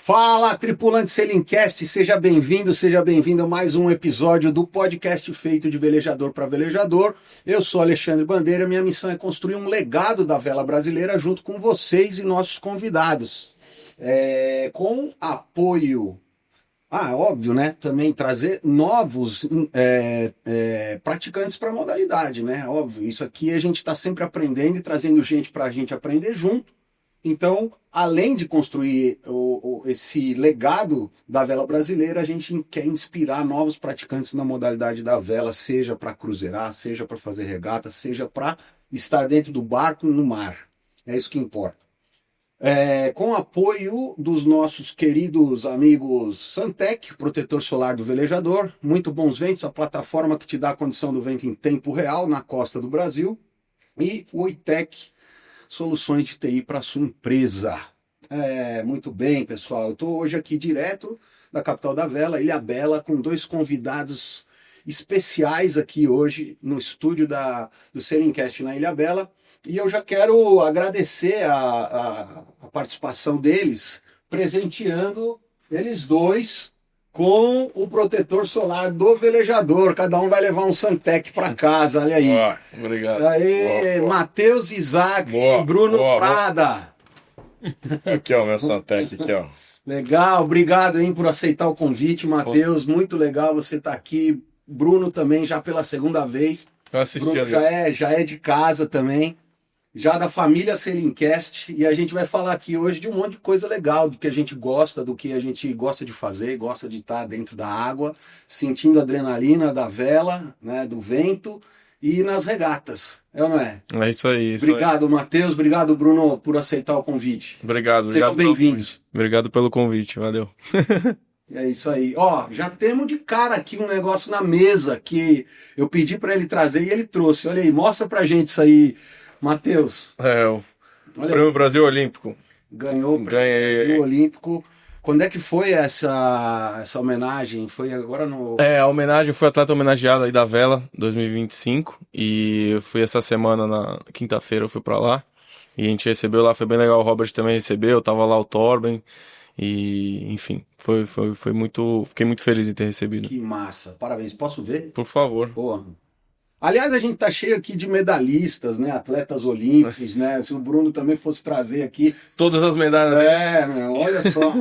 Fala, tripulante Selincast, seja bem-vindo a mais um episódio do podcast feito de velejador para velejador. Eu sou Alexandre Bandeira, minha missão é construir um legado da vela brasileira junto com vocês e nossos convidados. Com apoio, óbvio, né? Também trazer novos praticantes para a modalidade, né? Óbvio, isso aqui a gente está sempre aprendendo e trazendo gente para a gente aprender junto. Então, além de construir esse legado da vela brasileira, a gente quer inspirar novos praticantes na modalidade da vela, seja para cruzeirar, seja para fazer regata, seja para estar dentro do barco e no mar. É isso que importa. Com o apoio dos nossos queridos amigos Santec, protetor solar do velejador, Muito Bons Ventos, a plataforma que te dá a condição do vento em tempo real na costa do Brasil, e o Oitec, soluções de TI para sua empresa. Muito bem, pessoal. Eu estou hoje aqui direto da capital da vela, Ilhabela, com dois convidados especiais aqui hoje no estúdio do Selincast na Ilhabela. E eu já quero agradecer a participação deles, presenteando eles dois com o protetor solar do velejador. Cada um vai levar um Santec para casa, olha aí. Boa, obrigado. Aí, Matheus Isaac e Bruno Prada. Aqui, ó, meu Santec aqui, ó. Legal, obrigado aí por aceitar o convite, Matheus. Muito legal você estar aqui. Bruno também, já pela segunda vez. Bruno já é de casa também. Já da família Selincast, e a gente vai falar aqui hoje de um monte de coisa legal, do que a gente gosta, do que a gente gosta de fazer, gosta de estar dentro da água, sentindo a adrenalina da vela, né, do vento, e nas regatas, é ou não é? É isso aí. Obrigado, Matheus, obrigado, Bruno, por aceitar o convite. Obrigado. Sejam bem-vindos. Obrigado pelo convite, valeu. É isso aí. Ó, já temos de cara aqui um negócio na mesa que eu pedi para ele trazer e ele trouxe. Olha aí, mostra pra gente isso aí, Matheus. O Prêmio Brasil Olímpico. Ganhou o Prêmio Olímpico. Quando é que foi essa homenagem? Foi agora no... A homenagem foi atleta homenageado aí da vela 2025. E eu fui essa semana, na quinta-feira, eu fui pra lá. E a gente recebeu lá, foi bem legal. O Robert também recebeu, tava lá o Torben. E, enfim, foi muito... Fiquei muito feliz em ter recebido. Que massa. Parabéns. Posso ver? Por favor. Boa. Aliás, a gente tá cheio aqui de medalhistas, né? Atletas olímpicos, né? Se o Bruno também fosse trazer aqui... Todas as medalhas. Meu, olha só.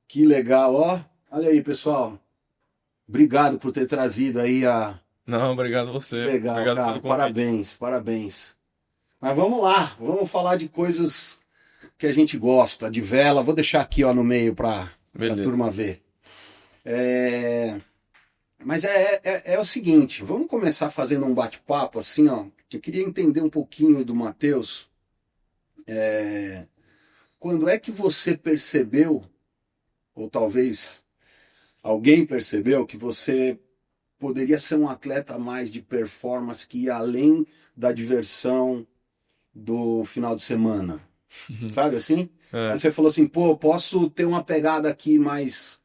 Que legal, ó. Olha aí, pessoal. Obrigado por ter trazido aí a... Não, obrigado a você. Legal, obrigado cara. pelo convite. Parabéns. Mas vamos lá. Vamos falar de coisas que a gente gosta, de vela. Vou deixar aqui, ó, no meio pra a turma ver. Mas é o seguinte, vamos começar fazendo um bate-papo assim, ó. Eu queria entender um pouquinho do Matheus. Quando é que você percebeu, ou talvez alguém percebeu, que você poderia ser um atleta mais de performance que ia além da diversão do final de semana? Sabe assim? Quando você falou assim, pô, posso ter uma pegada aqui mais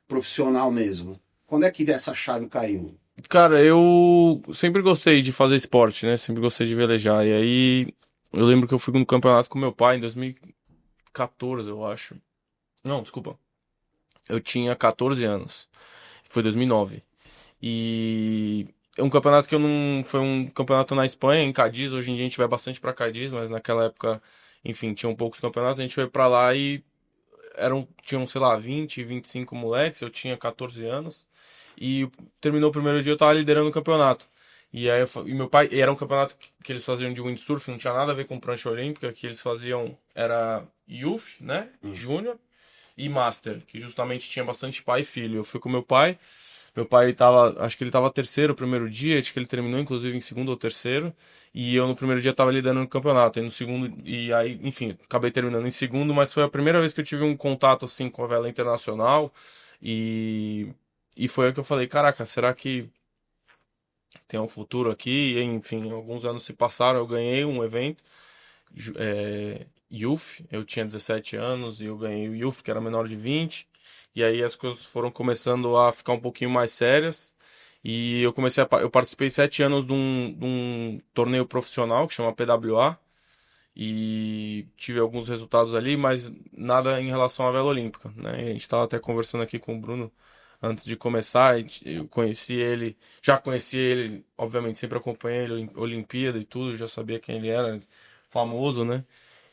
profissional mesmo. Quando é que essa chave caiu? Cara, eu sempre gostei de fazer esporte, né? Sempre gostei de velejar. E aí, eu lembro que eu fui no campeonato com meu pai em 2014, eu acho. Não, desculpa. Eu tinha 14 anos. Foi 2009. E é um campeonato que eu não... Foi um campeonato na Espanha, em Cádiz. Hoje em dia a gente vai bastante pra Cádiz, mas naquela época, enfim, tinham poucos campeonatos. A gente foi pra lá e tinham, sei lá, 20, 25 moleques. Eu tinha 14 anos. E terminou o primeiro dia, eu tava liderando o campeonato. E aí meu pai, era um campeonato que eles faziam de windsurf, não tinha nada a ver com prancha olímpica, que eles faziam, era Youth, né, Júnior, e Master, que justamente tinha bastante pai e filho. Eu fui com meu pai acho que ele tava terceiro o primeiro dia, acho que ele terminou inclusive em segundo ou terceiro, e eu no primeiro dia tava liderando o campeonato, e no segundo, e aí, enfim, acabei terminando em segundo, mas foi a primeira vez que eu tive um contato, assim, com a vela internacional, e foi aí que eu falei, caraca, será que tem um futuro aqui? E, enfim, alguns anos se passaram, eu ganhei um evento, Youth, eu tinha 17 anos e eu ganhei o Youth, que era menor de 20, e aí as coisas foram começando a ficar um pouquinho mais sérias, e eu participei 7 anos de um torneio profissional que chama PWA, e tive alguns resultados ali, mas nada em relação à vela olímpica, né? A gente estava até conversando aqui com o Bruno antes de começar, eu conheci ele, já conheci ele, obviamente sempre acompanhei ele, Olimpíada e tudo, já sabia quem ele era, famoso, né?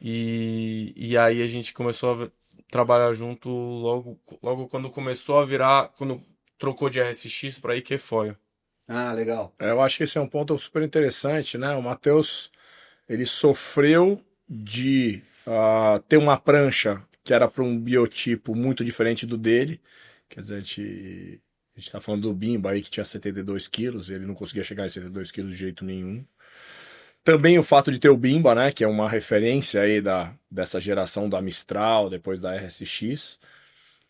E aí a gente começou a trabalhar junto logo quando começou a virar, quando trocou de RSX para Ikefoil. Ah, legal. Eu acho que esse é um ponto super interessante, né? O Matheus, ele sofreu de ter uma prancha que era para um biotipo muito diferente do dele. Quer dizer, a gente está falando do Bimba aí que tinha 72 quilos, ele não conseguia chegar em 72 quilos de jeito nenhum. Também o fato de ter o Bimba, né, que é uma referência aí dessa geração da Mistral, depois da RSX.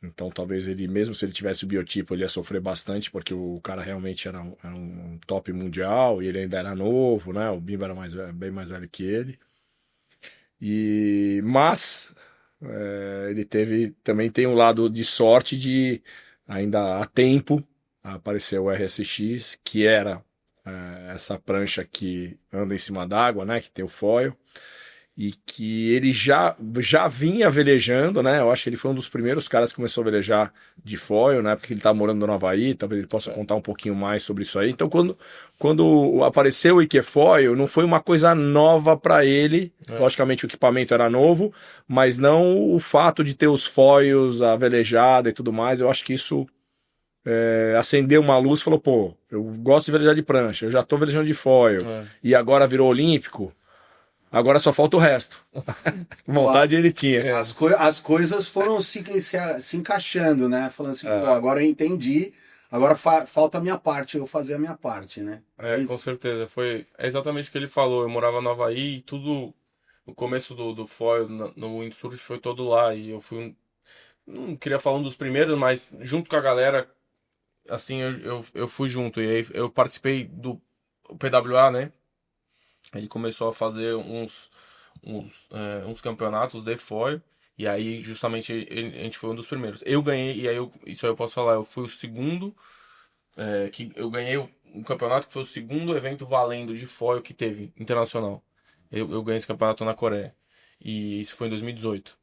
Então talvez ele, mesmo se ele tivesse o biotipo, ele ia sofrer bastante, porque o cara realmente era um top mundial e ele ainda era novo, né? O Bimba era bem mais velho que ele. Mas ele também tem um lado de sorte de ainda há tempo aparecer o RSX, que era essa prancha que anda em cima d'água, né? Que tem o foil. E que ele já vinha velejando, né? Eu acho que ele foi um dos primeiros caras que começou a velejar de foil, né? Porque ele estava morando no Havaí, talvez ele possa contar um pouquinho mais sobre isso aí. Então, quando apareceu o Ikefoil, não foi uma coisa nova para ele. Logicamente, o equipamento era novo, mas não o fato de ter os foils, a velejada e tudo mais. Eu acho que isso acendeu uma luz e falou, pô, eu gosto de velejar de prancha, eu já tô velejando de foil, e agora virou olímpico. Agora só falta o resto. Vontade ele tinha. As coisas foram se encaixando, né? Falando assim, pô, agora eu entendi, agora falta a minha parte, eu fazer a minha parte, né? Com certeza. É exatamente o que ele falou. Eu morava no Havaí e tudo. O começo do foil no windsurf foi todo lá. E eu fui não queria falar um dos primeiros, mas junto com a galera, assim, eu fui junto. E aí eu participei do PWA, né? Ele começou a fazer uns campeonatos de foil. E aí, justamente, a gente foi um dos primeiros. Eu ganhei, e aí isso aí eu posso falar, eu fui o segundo. Que eu ganhei um campeonato que foi o segundo evento valendo de foil que teve, internacional. Eu ganhei esse campeonato na Coreia. E isso foi em 2018.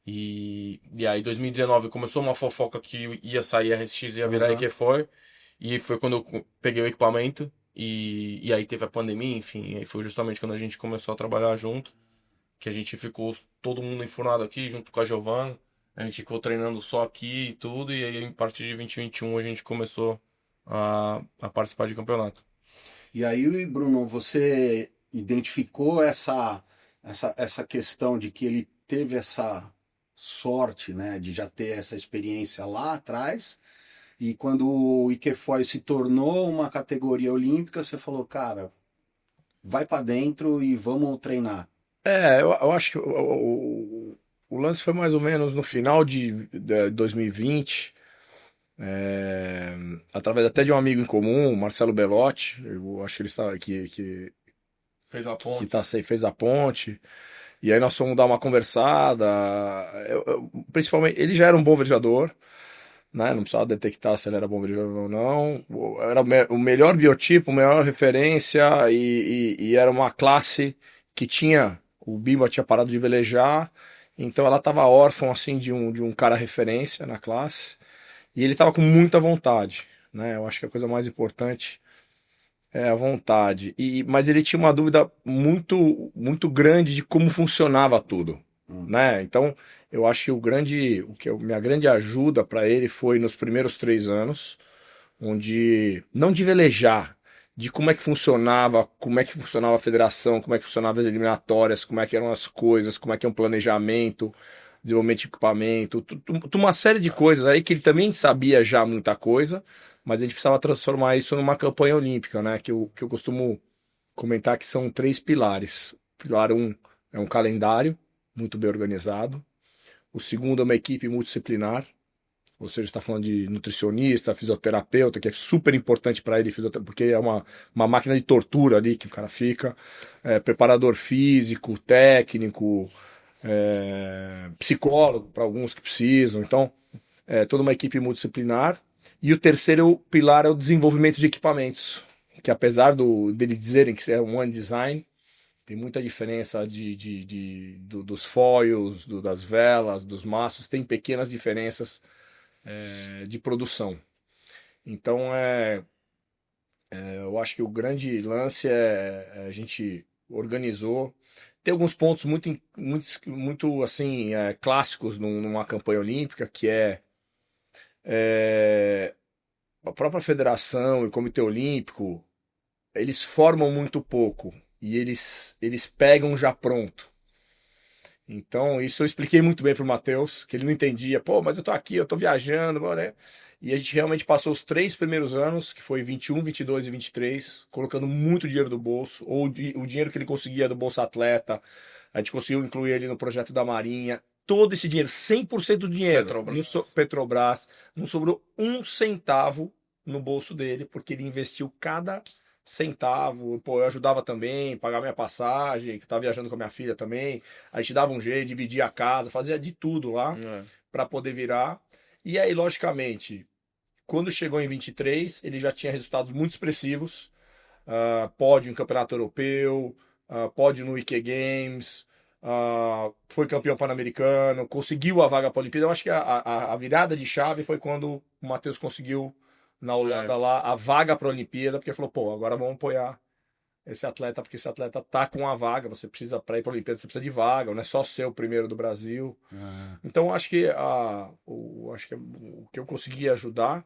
E aí, em 2019, começou uma fofoca que ia sair a RSX e ia virar Ikefoil. E foi quando eu peguei o equipamento. E aí teve a pandemia, enfim. E aí foi justamente quando a gente começou a trabalhar junto. Que a gente ficou todo mundo enfurnado aqui, junto com a Giovana. A gente ficou treinando só aqui e tudo. E aí, a partir de 2021, a gente começou a participar de campeonato. E aí, Bruno, você identificou essa questão de que ele teve essa sorte, né, de já ter essa experiência lá atrás, e quando o Ikefoil se tornou uma categoria olímpica, você falou, cara, vai para dentro e vamos treinar. Eu acho que o lance foi mais ou menos no final de 2020, através até de um amigo em comum, Marcelo Belotti. Eu acho que ele está que Fez a ponte. fez a ponte. E aí nós fomos dar uma conversada. Principalmente, ele já era um bom velejador, né? Não precisava detectar se ele era bom velejador ou não. Era o melhor biotipo, a melhor referência, e era uma classe que tinha. O Bimba tinha parado de velejar, então ela estava órfã assim, de um cara referência na classe. E ele estava com muita vontade, né? Eu acho que a coisa mais importante é a vontade. Mas ele tinha uma dúvida muito, muito grande de como funcionava tudo, né? Então, eu acho que minha grande ajuda para ele foi nos primeiros 3 anos, onde não de velejar, de como é que funcionava a federação, como é que funcionavam as eliminatórias, como é que eram as coisas, como é que é um planejamento, desenvolvimento de equipamento, uma série de coisas aí que ele também sabia já muita coisa, mas a gente precisava transformar isso numa campanha olímpica, né? Que eu costumo comentar que são 3 pilares. Pilar 1 é um calendário muito bem organizado. O segundo é uma equipe multidisciplinar, ou seja, está falando de nutricionista, fisioterapeuta, que é super importante para ele, porque é uma máquina de tortura ali que o cara fica, preparador físico, técnico, psicólogo para alguns que precisam. Então, toda uma equipe multidisciplinar. E o terceiro pilar é o desenvolvimento de equipamentos, que apesar deles dizerem que é um one design, Tem muita diferença dos foils, das velas, dos maços, tem pequenas diferenças de produção. Então eu acho que o grande lance a gente organizou. Tem alguns pontos muito assim, clássicos numa campanha olímpica, que a própria federação e o Comitê Olímpico, eles formam muito pouco e eles pegam já pronto. Então, isso eu expliquei muito bem pro Matheus, que ele não entendia. Pô, mas eu tô aqui, eu tô viajando, né? E a gente realmente passou os 3 primeiros anos, que foi 21, 22 e 23, colocando muito dinheiro do bolso, ou o dinheiro que ele conseguia do Bolsa Atleta. A gente conseguiu incluir ele no projeto da Marinha. Todo esse dinheiro, 100% do dinheiro, Petrobras, não sobrou um centavo no bolso dele, porque ele investiu cada centavo. Pô, eu ajudava também, pagar minha passagem, que eu tava viajando com a minha filha também. A gente dava um jeito, dividia a casa, fazia de tudo lá para poder virar. E aí, logicamente, quando chegou em 23, ele já tinha resultados muito expressivos. Pódio em Campeonato Europeu, pódio no Ike Games, foi campeão pan-americano, conseguiu a vaga para a Olimpíada. Eu acho que a virada de chave foi quando o Matheus conseguiu na Holanda lá a vaga para a Olimpíada, porque falou, pô, agora vamos apoiar esse atleta, porque esse atleta tá com a vaga, você precisa, para ir para a Olimpíada, você precisa de vaga, não é só ser o primeiro do Brasil. Então acho que o que eu consegui ajudar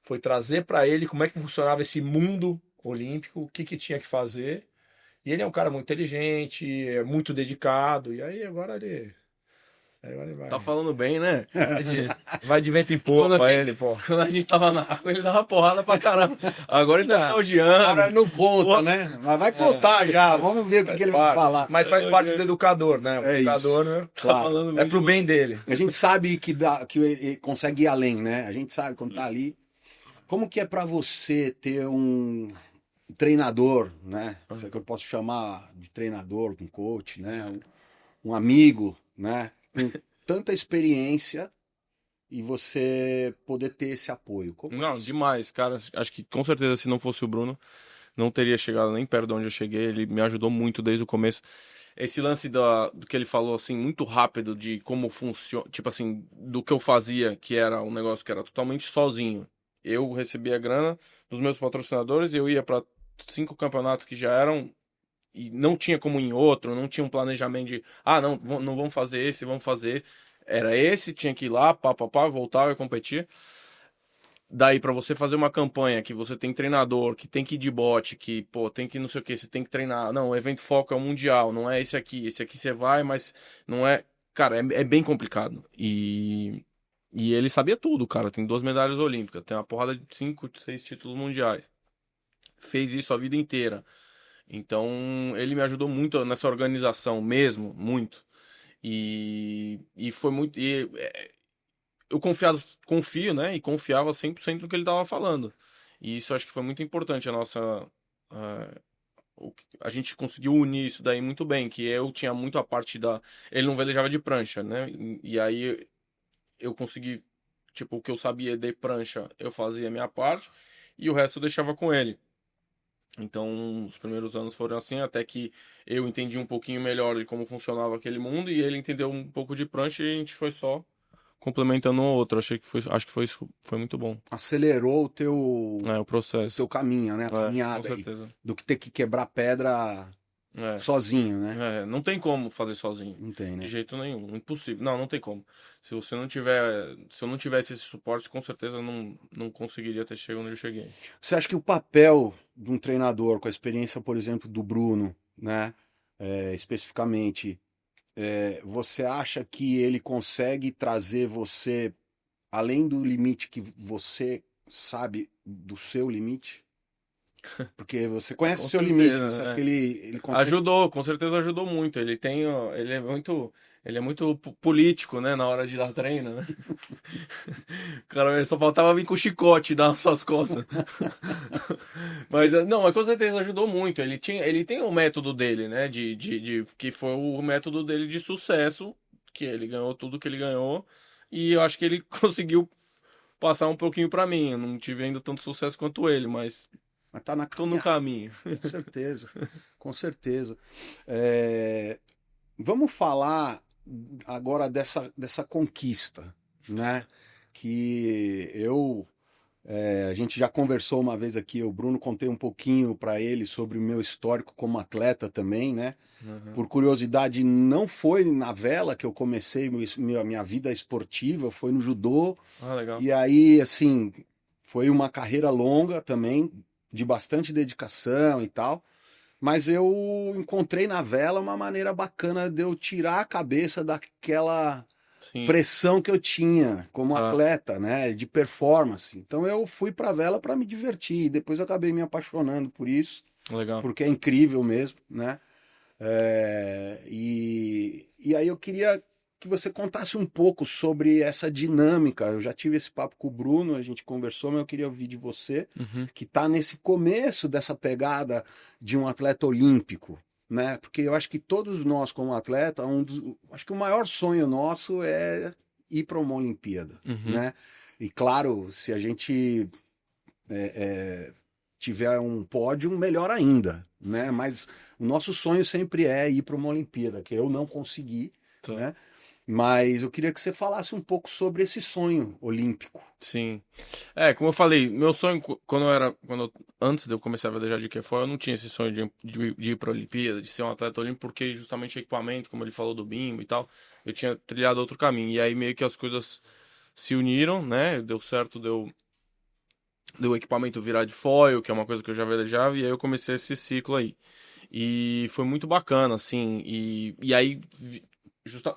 foi trazer para ele como é que funcionava esse mundo olímpico, o que tinha que fazer. E ele é um cara muito inteligente, é muito dedicado, e aí agora ele vai. Tá falando bem, né? Vai de vento em popa ele, pô. Quando a gente tava na água, ele dava porrada pra caramba. Agora ele tá elogiando. Agora não conta, né? Mas vai contar já. Vamos ver o que ele vai falar. Mas faz parte do educador, né? O educador, isso. né? Claro. É pro bem dele. A gente sabe que ele consegue ir além, né? A gente sabe quando tá ali. Como que é pra você ter um treinador, né? Se é que eu posso chamar de treinador, um coach, né? Um amigo, né? Com tanta experiência e você poder ter esse apoio. Não, demais, cara. Acho que com certeza se não fosse o Bruno, não teria chegado nem perto de onde eu cheguei. Ele me ajudou muito desde o começo. Esse lance do que ele falou, assim, muito rápido de como funciona, tipo assim, do que eu fazia, que era um negócio que era totalmente sozinho. Eu recebia a grana dos meus patrocinadores e eu ia para 5 campeonatos que já eram e não tinha como ir em outro, não tinha um planejamento de, não vamos fazer esse, vamos fazer. Era esse, tinha que ir lá, voltar e competir. Daí, pra você fazer uma campanha que você tem treinador, que tem que ir de bote, que, pô, tem que não sei o que, você tem que treinar. Não, o evento foco é o mundial, não é esse aqui você vai, mas não é. Cara, é bem complicado. E ele sabia tudo, cara. Tem 2 medalhas olímpicas, tem uma porrada de 5, 6 títulos mundiais. Fez isso a vida inteira. Então, ele me ajudou muito nessa organização mesmo, muito. E foi muito. Eu confio, né? E confiava 100% no que ele estava falando. E isso acho que foi muito importante. A gente conseguiu unir isso daí muito bem. Que eu tinha muito a parte da. Ele não velejava de prancha, né? E aí eu consegui. Tipo, o que eu sabia de prancha, eu fazia a minha parte. E o resto eu deixava com ele. Então, os primeiros anos foram assim, até que eu entendi um pouquinho melhor de como funcionava aquele mundo e ele entendeu um pouco de prancha e a gente foi só complementando um ao outro. Acho que foi muito bom. Acelerou o o processo. O teu caminho, né? A caminhada com certeza. aí, do que ter que quebrar pedra sozinho, né? Não tem como fazer sozinho. Não tem, né? De jeito nenhum. Impossível. Não tem como. Se eu não tivesse esse suporte, com certeza não conseguiria ter chegado onde eu cheguei. Você acha que o papel de um treinador, com a experiência, por exemplo, do Bruno, né? Especificamente, você acha que ele consegue trazer você além do limite que você sabe do seu limite? Porque você conhece o seu limite, sabe que ele consegue... Ajudou, com certeza ajudou muito. Ele é muito político, né, na hora de dar treino, né? Cara, ele só faltava vir com o chicote e dar nas suas costas. Mas com certeza ajudou muito. Ele tem o método dele, né, que foi o método dele de sucesso, que ele ganhou tudo que ele ganhou, e eu acho que ele conseguiu passar um pouquinho pra mim. Eu não tive ainda tanto sucesso quanto ele, mas Mas tá na Tô no caminhada. caminho. Com certeza, com certeza. Vamos falar agora dessa conquista, né? Que a gente já conversou uma vez aqui, o Bruno, contei um pouquinho para ele sobre o meu histórico como atleta também, né? Uhum. Por curiosidade, não foi na vela que eu comecei a minha vida esportiva, foi no judô. Ah, legal. E aí, assim, foi uma carreira longa também, de bastante dedicação e tal. Mas eu encontrei na vela uma maneira bacana de eu tirar a cabeça daquela Sim, pressão que eu tinha como tá. atleta, né, de performance. Então eu fui para a vela para me divertir. E depois eu acabei me apaixonando por isso, Legal. porque é incrível mesmo, né? E aí eu queria que você contasse um pouco sobre essa dinâmica. Eu já tive esse papo com o Bruno, a gente conversou, mas eu queria ouvir de você, Uhum. que está nesse começo dessa pegada de um atleta olímpico, né? Porque eu acho que todos nós, como atleta, acho que o maior sonho nosso é ir para uma Olimpíada, Uhum. né? E claro, se a gente tiver um pódio, melhor ainda, né? Mas o nosso sonho sempre é ir para uma Olimpíada, que eu não consegui, Tá. né? Mas eu queria que você falasse um pouco sobre esse sonho olímpico. Sim. Como eu falei, meu sonho, antes de eu começar a velejar de Kefol, eu não tinha esse sonho de ir pra Olimpíada, de ser um atleta olímpico, porque justamente equipamento, como ele falou do bimbo e tal, eu tinha trilhado outro caminho. E aí meio que as coisas se uniram, né? Deu certo, deu o equipamento virar de foil, que é uma coisa que eu já velejava, e aí eu comecei esse ciclo aí. E foi muito bacana, assim, e aí, justa,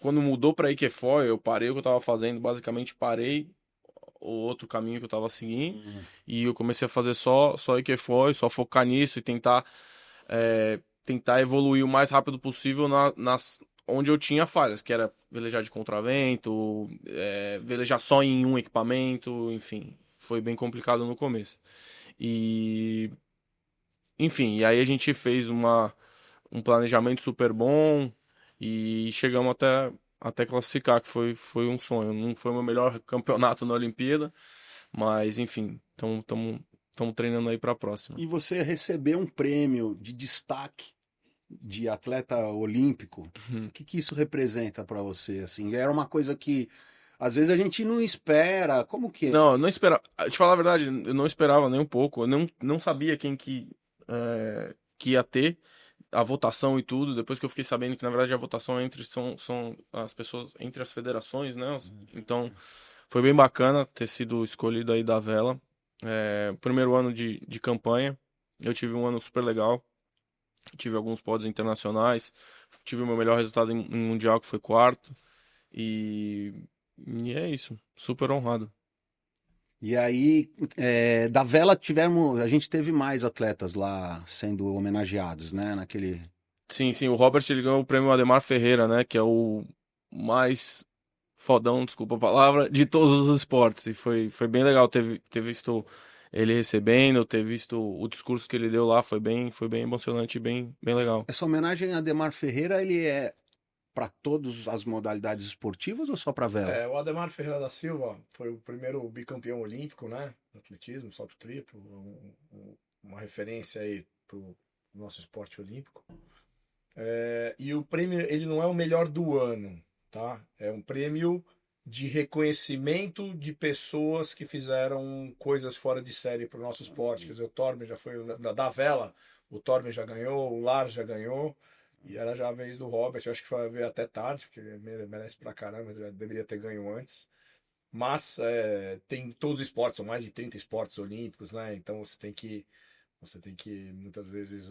quando mudou pra Equefoil, eu parei o que eu tava fazendo, basicamente parei o outro caminho que eu tava seguindo, e eu comecei a fazer só Equefoil, só focar nisso e tentar evoluir o mais rápido possível nas onde eu tinha falhas, que era velejar de contravento, velejar só em um equipamento, enfim, foi bem complicado no começo. E, enfim, e aí a gente fez um planejamento super bom e chegamos até classificar, que foi um sonho. Não foi o meu melhor campeonato na Olimpíada, mas enfim, estamos treinando aí para a próxima. E você recebeu um prêmio de destaque de atleta olímpico. O Uhum. que isso representa para você? Assim, era uma coisa que às vezes a gente não espera. Como que é? Não, eu não esperava. Te falar a verdade, eu não esperava nem um pouco. Eu não sabia quem que ia ter a votação e tudo. Depois que eu fiquei sabendo que, na verdade, a votação são as pessoas entre as federações, né? Então, foi bem bacana ter sido escolhido aí da vela. Primeiro ano de campanha. Eu tive um ano super legal. Tive alguns pódios internacionais. Tive o meu melhor resultado em mundial, que foi quarto. E, e é isso. Super honrado. E aí, da vela a gente teve mais atletas lá sendo homenageados, né? Naquele. Sim, sim, o Robert ele ganhou o prêmio Ademar Ferreira, né? Que é o mais fodão, desculpa a palavra, de todos os esportes. E foi bem legal ter visto ele recebendo, ter visto o discurso que ele deu lá, foi bem emocionante e bem legal. Essa homenagem a Ademar Ferreira, ele é para todas as modalidades esportivas ou só para vela? O Ademar Ferreira da Silva foi o primeiro bicampeão olímpico, né? No atletismo, salto triplo, uma referência aí pro nosso esporte olímpico. E o prêmio, ele não é o melhor do ano, tá? É um prêmio de reconhecimento de pessoas que fizeram coisas fora de série para o nosso esporte. Quer dizer, o Torben já foi da vela, o Torben já ganhou, o Lars já ganhou, e era já a vez do Robert. Eu acho que foi ver até tarde, porque ele merece pra caramba, já deveria ter ganho antes. Mas tem todos os esportes, são mais de 30 esportes olímpicos, né? Então você tem que muitas vezes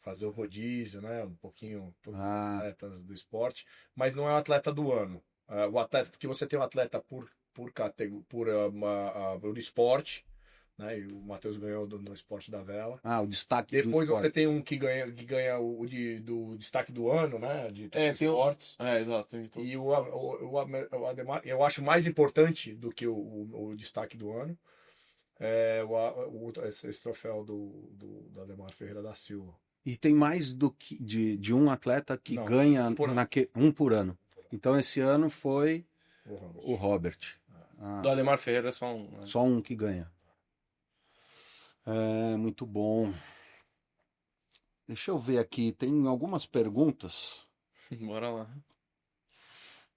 fazer o rodízio, né? Um pouquinho todos os Ah, atletas do esporte, mas não é o atleta do ano. O atleta, porque você tem um atleta por esporte, né? E o Matheus ganhou no esporte da vela. o destaque do Depois você esporte. tem um que ganha do destaque do ano, né? De todos os esportes. Exato, tem de tudo. E o Ademar, eu acho mais importante do que o destaque do ano, esse troféu do Ademar Ferreira da Silva. E tem mais do que de um atleta que Não, ganha por ano. um por ano. Então esse ano foi O o Robert. Ah, Do Ademar Ferreira é só um, né? só um que ganha. É muito bom. Deixa eu ver aqui, tem algumas perguntas. Bora lá.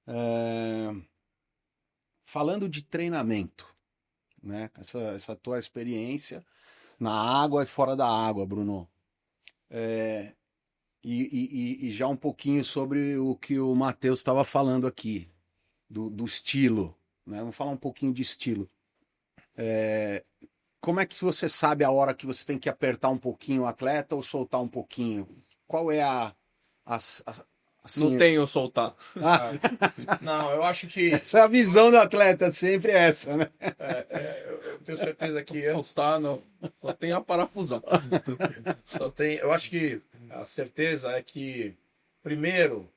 É, falando de treinamento, né? Essa tua experiência na água e fora da água, Bruno. E já um pouquinho sobre o que o Matheus estava falando aqui, do estilo, né? Vamos falar um pouquinho de estilo. Como é que você sabe a hora que você tem que apertar um pouquinho o atleta ou soltar um pouquinho? Qual é a- Não assim, tem eu soltar. ah, Não, eu acho que essa é a visão do atleta, sempre essa, né? eu tenho certeza que Soltar, não. Só tem a parafusão. só tem. Eu acho que a certeza é que, primeiro,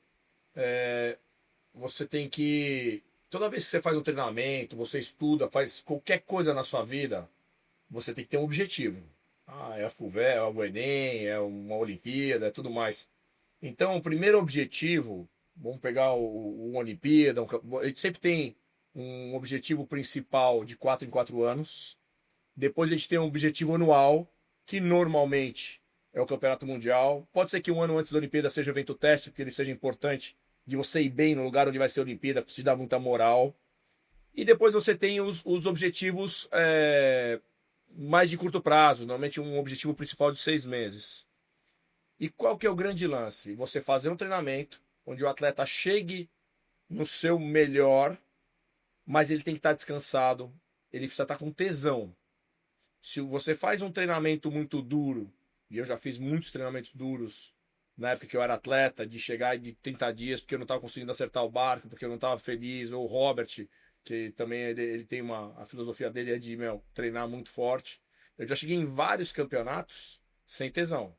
você tem que. Toda vez que você faz um treinamento, você estuda, faz qualquer coisa na sua vida, você tem que ter um objetivo. Ah, é a FUVEST, é o Enem, é uma Olimpíada, é tudo mais. Então, o primeiro objetivo, vamos pegar uma Olimpíada, a gente sempre tem um objetivo principal de 4 em 4 anos. Depois a gente tem um objetivo anual, que normalmente é o Campeonato Mundial. Pode ser que um ano antes da Olimpíada seja o evento teste, porque ele seja importante de você ir bem no lugar onde vai ser a Olimpíada, porque te dá muita moral. E depois você tem os objetivos mais de curto prazo, normalmente um objetivo principal de 6 meses. E qual que é o grande lance? Você fazer um treinamento onde o atleta chegue no seu melhor, mas ele tem que estar descansado, ele precisa estar com tesão. Se você faz um treinamento muito duro, e eu já fiz muitos treinamentos duros na época que eu era atleta, de chegar de 30 dias porque eu não estava conseguindo acertar o barco, porque eu não estava feliz, ou o Robert, que também ele tem a filosofia dele é de treinar muito forte. Eu já cheguei em vários campeonatos sem tesão.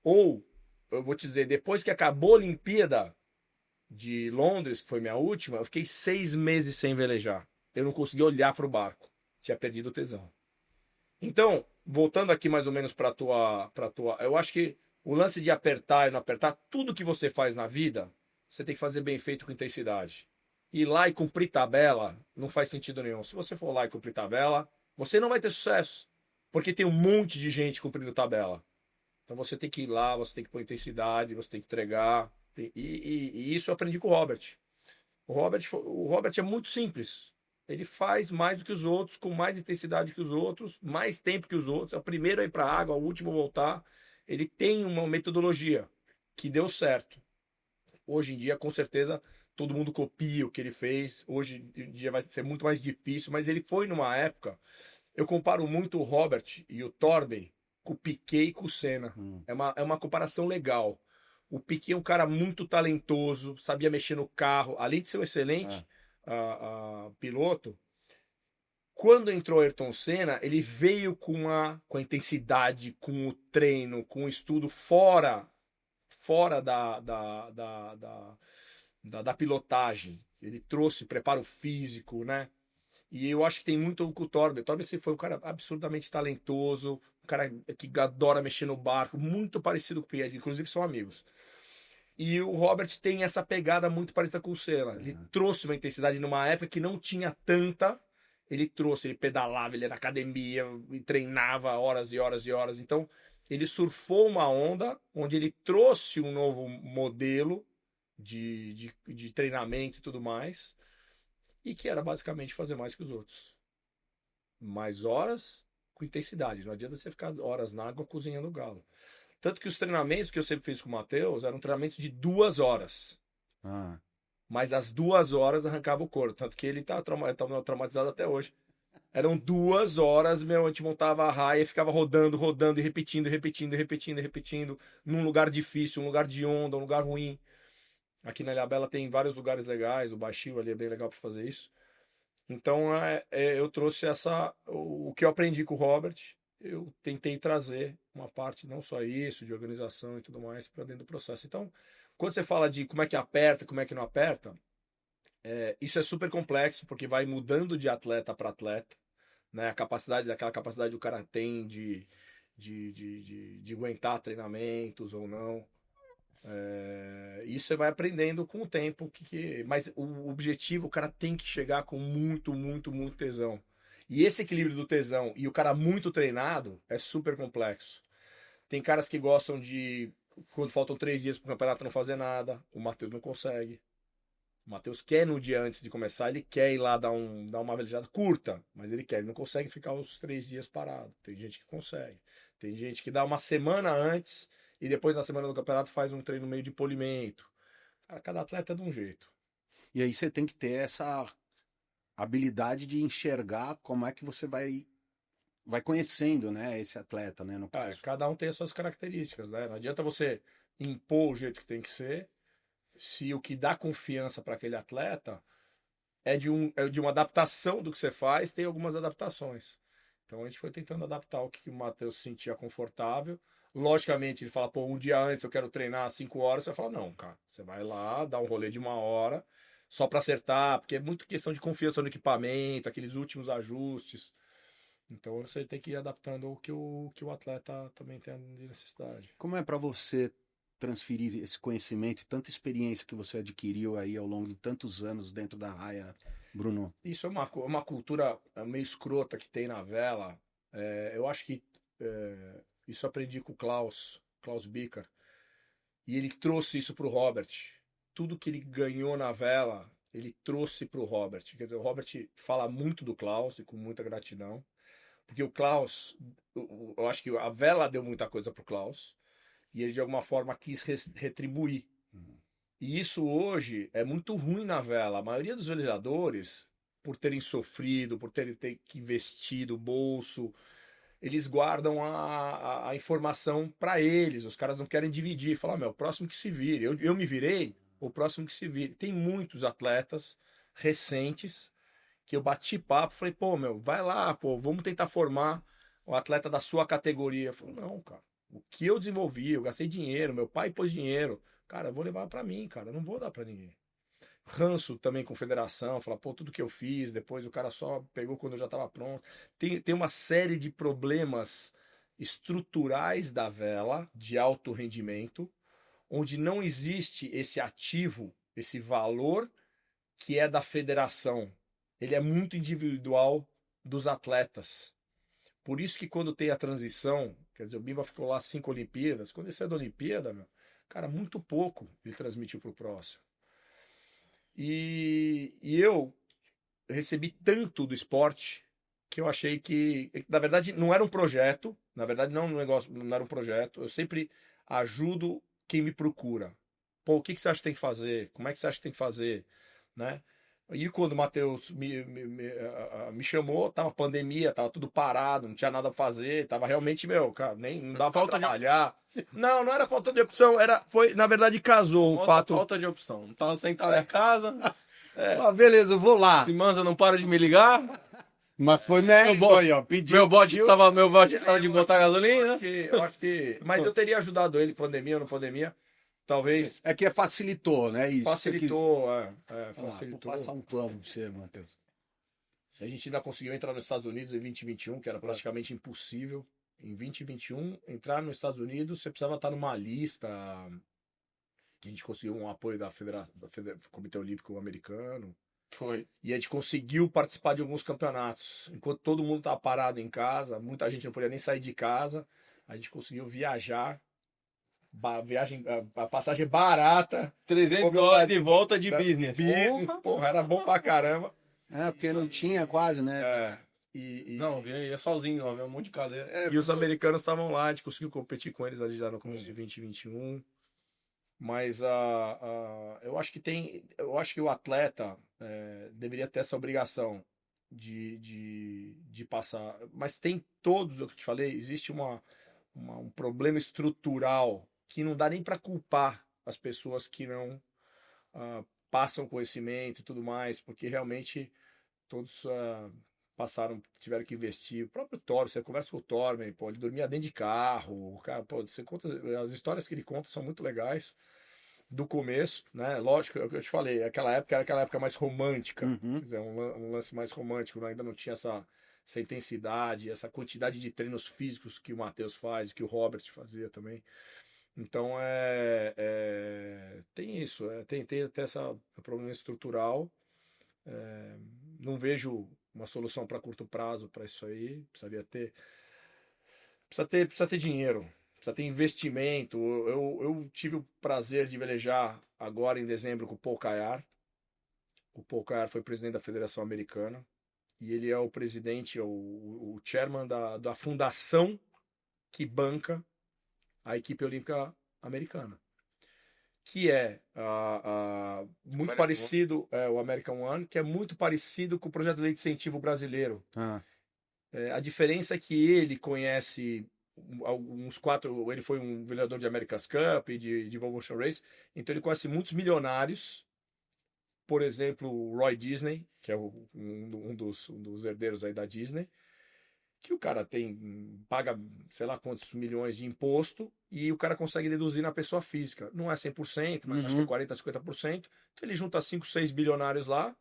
Ou, eu vou te dizer, depois que acabou a Olimpíada de Londres, que foi minha última, eu fiquei 6 meses sem velejar. Eu não conseguia olhar para o barco. Tinha perdido o tesão. Então, voltando aqui mais ou menos para tua, eu acho que o lance de apertar e não apertar, tudo que você faz na vida, você tem que fazer bem feito com intensidade. Ir lá e cumprir tabela não faz sentido nenhum. Se você for lá e cumprir tabela, você não vai ter sucesso, porque tem um monte de gente cumprindo tabela. Então você tem que ir lá, você tem que pôr intensidade, você tem que entregar. E isso eu aprendi com o Robert. O Robert é muito simples. Ele faz mais do que os outros, com mais intensidade que os outros, mais tempo que os outros. É o primeiro a ir para a água, o último a voltar. Ele tem uma metodologia que deu certo. Hoje em dia, com certeza, todo mundo copia o que ele fez. Hoje em dia vai ser muito mais difícil, mas ele foi numa época. Eu comparo muito o Robert e o Torben com o Piquet e com o Senna. É uma comparação legal. O Piquet é um cara muito talentoso, sabia mexer no carro, além de ser um excelente piloto. Quando entrou Ayrton Senna, ele veio com a intensidade, com o treino, com o estudo fora da pilotagem. Ele trouxe preparo físico, né? E eu acho que tem muito com o Torben. O Torben foi um cara absurdamente talentoso, um cara que adora mexer no barco, muito parecido com o Piquet, inclusive são amigos. E o Robert tem essa pegada muito parecida com o Senna. Ele trouxe uma intensidade numa época que não tinha tanta. Ele trouxe, ele pedalava, ele era na academia, e treinava horas e horas e horas. Então, ele surfou uma onda onde ele trouxe um novo modelo de treinamento e tudo mais. E que era basicamente fazer mais que os outros. Mais horas com intensidade. Não adianta você ficar horas na água cozinhando o galo. Tanto que os treinamentos que eu sempre fiz com o Matheus eram treinamentos de 2 horas. Mas às 2 horas arrancava o couro. Tanto que ele tá traumatizado até hoje. Eram 2 horas, a gente montava a raia e ficava rodando, rodando e repetindo, repetindo, repetindo, repetindo. Num lugar difícil, um lugar de onda, um lugar ruim. Aqui na Ilhabela tem vários lugares legais. O Baixio ali é bem legal para fazer isso. Então eu trouxe o que eu aprendi com o Robert. Eu tentei trazer uma parte, não só isso, de organização e tudo mais, para dentro do processo. Então, quando você fala de como é que aperta, como é que não aperta, isso é super complexo, porque vai mudando de atleta para atleta, né? Aquela capacidade que o cara tem de aguentar treinamentos ou não. Isso você vai aprendendo com o tempo. Mas o objetivo, o cara tem que chegar com muito, muito, muito tesão. E esse equilíbrio do tesão e o cara muito treinado é super complexo. Tem caras que gostam de, quando faltam 3 dias pro campeonato, não fazer nada. O Matheus não consegue. O Matheus quer no dia antes de começar, ele quer ir lá dar uma velejada curta, mas ele quer, ele não consegue ficar os 3 dias parado. Tem gente que consegue. Tem gente que dá uma semana antes e depois na semana do campeonato faz um treino meio de polimento. Cara, cada atleta é de um jeito. E aí você tem que ter essa habilidade de enxergar como é que você vai conhecendo, né, esse atleta, né, no caso. Cada um tem as suas características, né? Não adianta você impor o jeito que tem que ser, se o que dá confiança para aquele atleta é de uma adaptação do que você faz, tem algumas adaptações. Então a gente foi tentando adaptar o que o Matheus sentia confortável. Logicamente, ele fala, pô, um dia antes eu quero treinar 5 horas. Você vai falar, não, cara, você vai lá, dá um rolê de 1 hora, só para acertar, porque é muito questão de confiança no equipamento, aqueles últimos ajustes. Então você tem que ir adaptando o que o atleta também tem de necessidade. Como é para você transferir esse conhecimento e tanta experiência que você adquiriu aí ao longo de tantos anos dentro da raia, Bruno? Isso é uma cultura meio escrota que tem na vela. Eu acho que isso eu aprendi com o Klaus Bicker. E ele trouxe isso para o Robert. Tudo que ele ganhou na vela, ele trouxe para o Robert. Quer dizer, o Robert fala muito do Klaus e com muita gratidão. Porque o Klaus, eu acho que a vela deu muita coisa pro Klaus e ele de alguma forma quis retribuir. E isso hoje é muito ruim na vela. A maioria dos velejadores, por terem sofrido, por terem que investir do bolso, eles guardam a informação para eles. Os caras não querem dividir. Falar, meu, o próximo que se vire. Eu me virei, o próximo que se vire. Tem muitos atletas recentes que eu bati papo, falei, pô, meu, vai lá, pô, vamos tentar formar o atleta da sua categoria. Eu falei, não, cara, o que eu desenvolvi, eu gastei dinheiro, meu pai pôs dinheiro, cara, eu vou levar para mim, cara, eu não vou dar para ninguém. Ranço também com federação, falar, pô, tudo que eu fiz, depois o cara só pegou quando eu já estava pronto. Tem uma série de problemas estruturais da vela, de alto rendimento, onde não existe esse ativo, esse valor que é da federação. Ele é muito individual dos atletas. Por isso que quando tem a transição, quer dizer, o Bimba ficou lá 5 Olimpíadas, quando ele saiu da Olimpíada, meu, cara, muito pouco ele transmitiu para o próximo. E eu recebi tanto do esporte que eu achei que, na verdade, não era um projeto, na verdade, não era um projeto, eu sempre ajudo quem me procura. Pô, o que você acha que tem que fazer? Como é que você acha que tem que fazer? Né? E quando o Matheus me chamou, tava pandemia, tava tudo parado, não tinha nada a fazer, tava realmente, meu, cara, nem não dava pra trabalhar. Não era falta de opção, na verdade, casou o fato. Falta de opção. Não tava sentado em casa. Ah, beleza, eu vou lá. Simanza não para de me ligar. Mas foi mérito aí, ó. Pediu. Meu bote precisava de botar gasolina. Eu acho que. Mas eu teria ajudado ele, pandemia ou não pandemia. Talvez. É que facilitou, né? Isso. Facilitou, facilitou. Vou passar um plano pra você, Matheus. A gente ainda conseguiu entrar nos Estados Unidos em 2021, que era praticamente impossível. Em 2021, entrar nos Estados Unidos, você precisava estar numa lista. Que a gente conseguiu um apoio do Comitê Olímpico Americano. Foi. E a gente conseguiu participar de alguns campeonatos. Enquanto todo mundo estava parado em casa, muita gente não podia nem sair de casa, a gente conseguiu viajar. A passagem barata. 300 dólares de volta de business. Porra, era bom pra caramba. Porque não tinha quase, né? Não, ia sozinho, havia um monte de cadeira. E os americanos estavam lá, a gente conseguiu competir com eles ali já no começo de 2021. Mas eu acho que o atleta deveria ter essa obrigação de passar. Mas tem todos, o que eu te falei, existe um problema estrutural que não dá nem para culpar as pessoas que não passam conhecimento e tudo mais, porque realmente todos tiveram que investir. O próprio Thor, você conversa com o Thor, pô, ele dormia dentro de carro, cara, pô, você conta, as histórias que ele conta são muito legais do começo, né? Lógico, é o que eu te falei, aquela época era aquela época mais romântica, quer dizer, um lance mais romântico, ainda não tinha essa intensidade, essa quantidade de treinos físicos que o Matheus faz, que o Robert fazia também. Então tem isso, tem até esse problema estrutural. Não vejo uma solução para curto prazo para isso aí. Precisa ter dinheiro, precisa ter investimento. Eu tive o prazer de velejar agora em dezembro com o Paul Kayar. O Paul Kayar foi presidente da Federação Americana e ele é o presidente, o chairman da fundação que banca a equipe olímpica americana, que é muito American parecido, o American One, que é muito parecido com o projeto de lei de incentivo brasileiro. A diferença é que ele conhece alguns 4, ele foi um vereador de America's Cup e de Evolution Race, então ele conhece muitos milionários, por exemplo, o Roy Disney, que é um dos herdeiros aí da Disney, que o cara paga sei lá quantos milhões de imposto e o cara consegue deduzir na pessoa física. Não é 100%, mas acho que é 40%, 50%. Então ele junta 5, 6 bilionários lá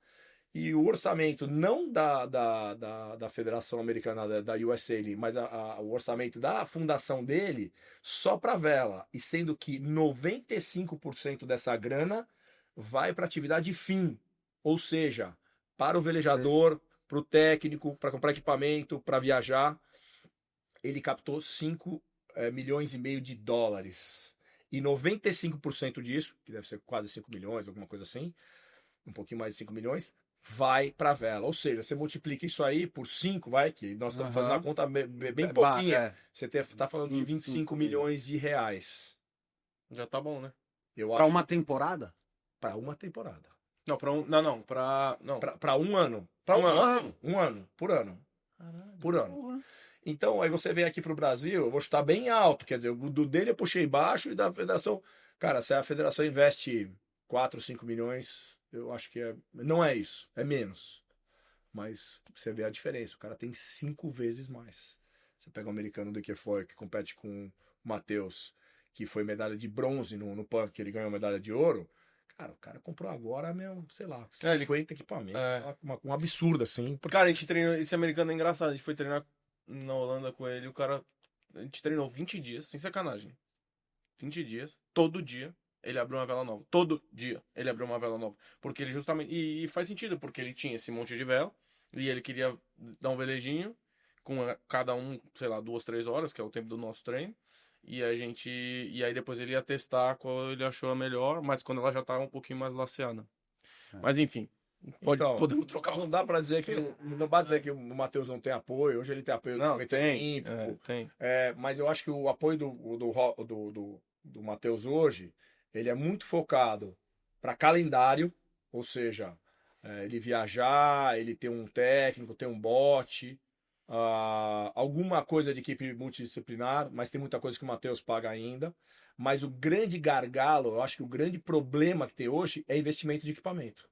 e o orçamento não da Federação Americana, da USA, mas o orçamento da fundação dele só para vela. E sendo que 95% dessa grana vai para atividade fim. Ou seja, para o velejador, para o técnico, para comprar equipamento, para viajar. Ele captou 5 milhões e meio de dólares. E 95% disso, que deve ser quase 5 milhões, alguma coisa assim, um pouquinho mais de 5 milhões, vai para a vela. Ou seja, você multiplica isso aí por 5, que nós estamos fazendo uma conta bem pouquinha. Você está falando de 25 milhões de reais. Já tá bom, né? Para uma temporada? Para uma temporada. Não, para um. Não. Para um ano. Para um ano. Um ano. Por ano. Caralho, por ano. Porra. Então, aí você vem aqui pro Brasil, eu vou chutar bem alto. Quer dizer, o do dele eu puxei baixo e da federação. Cara, se a federação investe 4, 5 milhões, eu acho que não é isso. É menos. Mas você vê a diferença. O cara tem 5 vezes mais. Você pega o americano do que foi, que compete com o Matheus, que foi medalha de bronze no PAN, que ele ganhou medalha de ouro. Cara, o cara comprou agora mesmo, sei lá, 50 equipamentos. Um absurdo, assim. Cara, a gente treinou. Esse americano é engraçado. A gente foi treinar na Holanda com ele. A gente treinou 20 dias, sem sacanagem. 20 dias, todo dia, ele abriu uma vela nova. Todo dia ele abriu uma vela nova. Porque ele justamente. E faz sentido, porque ele tinha esse monte de vela. E ele queria dar um velejinho. Com cada um, sei lá, 2, 3 horas, que é o tempo do nosso treino. E aí depois ele ia testar qual ele achou a melhor, mas quando ela já tava um pouquinho mais laceada. Mas enfim, podemos trocar. Não dá pra dizer que não dá dizer que o Matheus não tem apoio. Hoje ele tem apoio do Comitê Olímpico. Tem. Mas eu acho que o apoio do Matheus hoje, ele é muito focado para calendário, ou seja, ele viajar, ele ter um técnico, ter um bote. Alguma coisa de equipe multidisciplinar, mas tem muita coisa que o Matheus paga ainda. Mas o grande gargalo, eu acho que o grande problema que tem hoje é investimento de equipamento.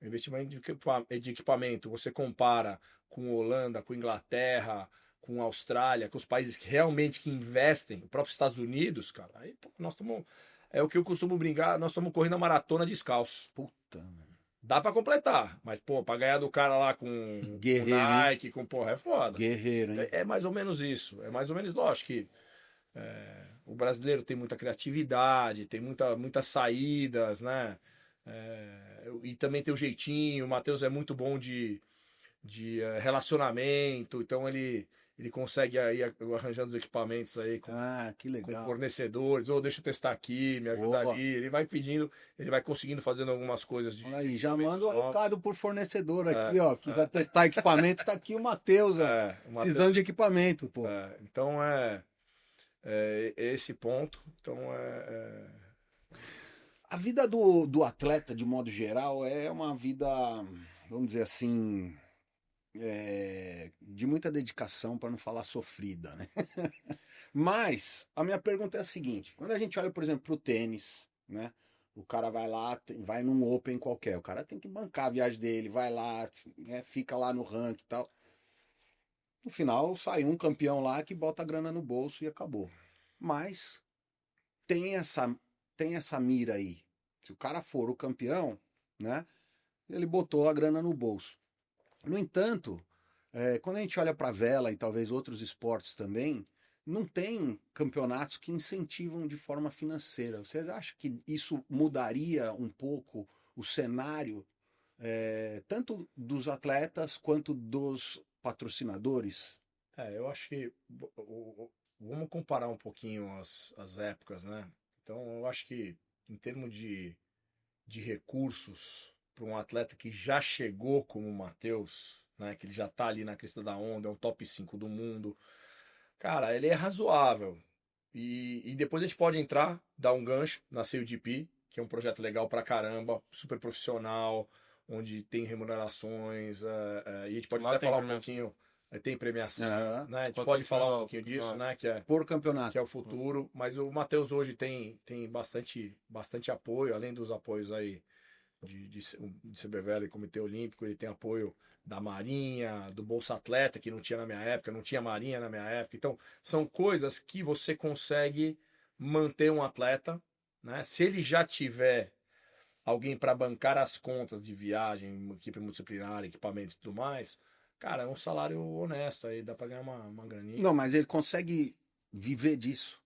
Investimento de equipamento, você compara com Holanda, com Inglaterra, com Austrália, com os países que realmente investem, o próprio Estados Unidos, cara, aí pô, nós estamos. É o que eu costumo brincar, nós estamos correndo a maratona descalço. Puta, mano. Dá pra completar, mas, pô, pra ganhar do cara lá com Nike, com porra, é foda. Guerreiro, hein? É mais ou menos isso. É mais ou menos, lógico que o brasileiro tem muita criatividade, tem muitas saídas, né? E também tem o jeitinho. O Matheus é muito bom de relacionamento, então ele consegue aí arranjando os equipamentos aí que legal. com fornecedores, deixa eu testar aqui, me ajuda ali. Ele vai pedindo, ele vai conseguindo fazendo algumas coisas. Olha aí, já manda um recado por fornecedor aqui, ó. Quiser testar equipamento, tá aqui o Matheus, precisando de equipamento, pô. Então é esse ponto. Então A vida do atleta, de modo geral, é uma vida, vamos dizer assim, de muita dedicação, para não falar sofrida, né? Mas a minha pergunta é a seguinte: quando a gente olha, por exemplo, para o tênis, né? O cara vai lá, vai num Open qualquer, o cara tem que bancar a viagem dele, vai lá, fica lá no ranking e tal. No final sai um campeão lá que bota a grana no bolso e acabou. Mas tem essa mira aí. Se o cara for o campeão, né? Ele botou a grana no bolso. No entanto, quando a gente olha para a vela e talvez outros esportes também, não tem campeonatos que incentivam de forma financeira. Você acha que isso mudaria um pouco o cenário tanto dos atletas quanto dos patrocinadores? Eu acho que vamos comparar um pouquinho as épocas, né? Então, eu acho que em termos de recursos para um atleta que já chegou como o Matheus, né? Que ele já tá ali na crista da onda, é um top 5 do mundo. Cara, ele é razoável. E depois a gente pode entrar, dar um gancho na CUDP, que é um projeto legal pra caramba, super profissional, onde tem remunerações, e a gente pode Lá até tem falar um premiação. pouquinho, tem premiação, Aham. né? A gente Quanto pode no falar um final, pouquinho disso, campeonato. né? Por Que campeonato. é o futuro, mas o Matheus hoje tem bastante apoio, além dos apoios aí de CBVL e Comitê Olímpico, ele tem apoio da Marinha, do Bolsa Atleta, que não tinha na minha época, não tinha Marinha na minha época. Então, são coisas que você consegue manter um atleta, né? Se ele já tiver alguém para bancar as contas de viagem, equipe multidisciplinar, equipamento e tudo mais, cara, é um salário honesto aí, dá para ganhar uma graninha. Não, mas ele consegue viver disso.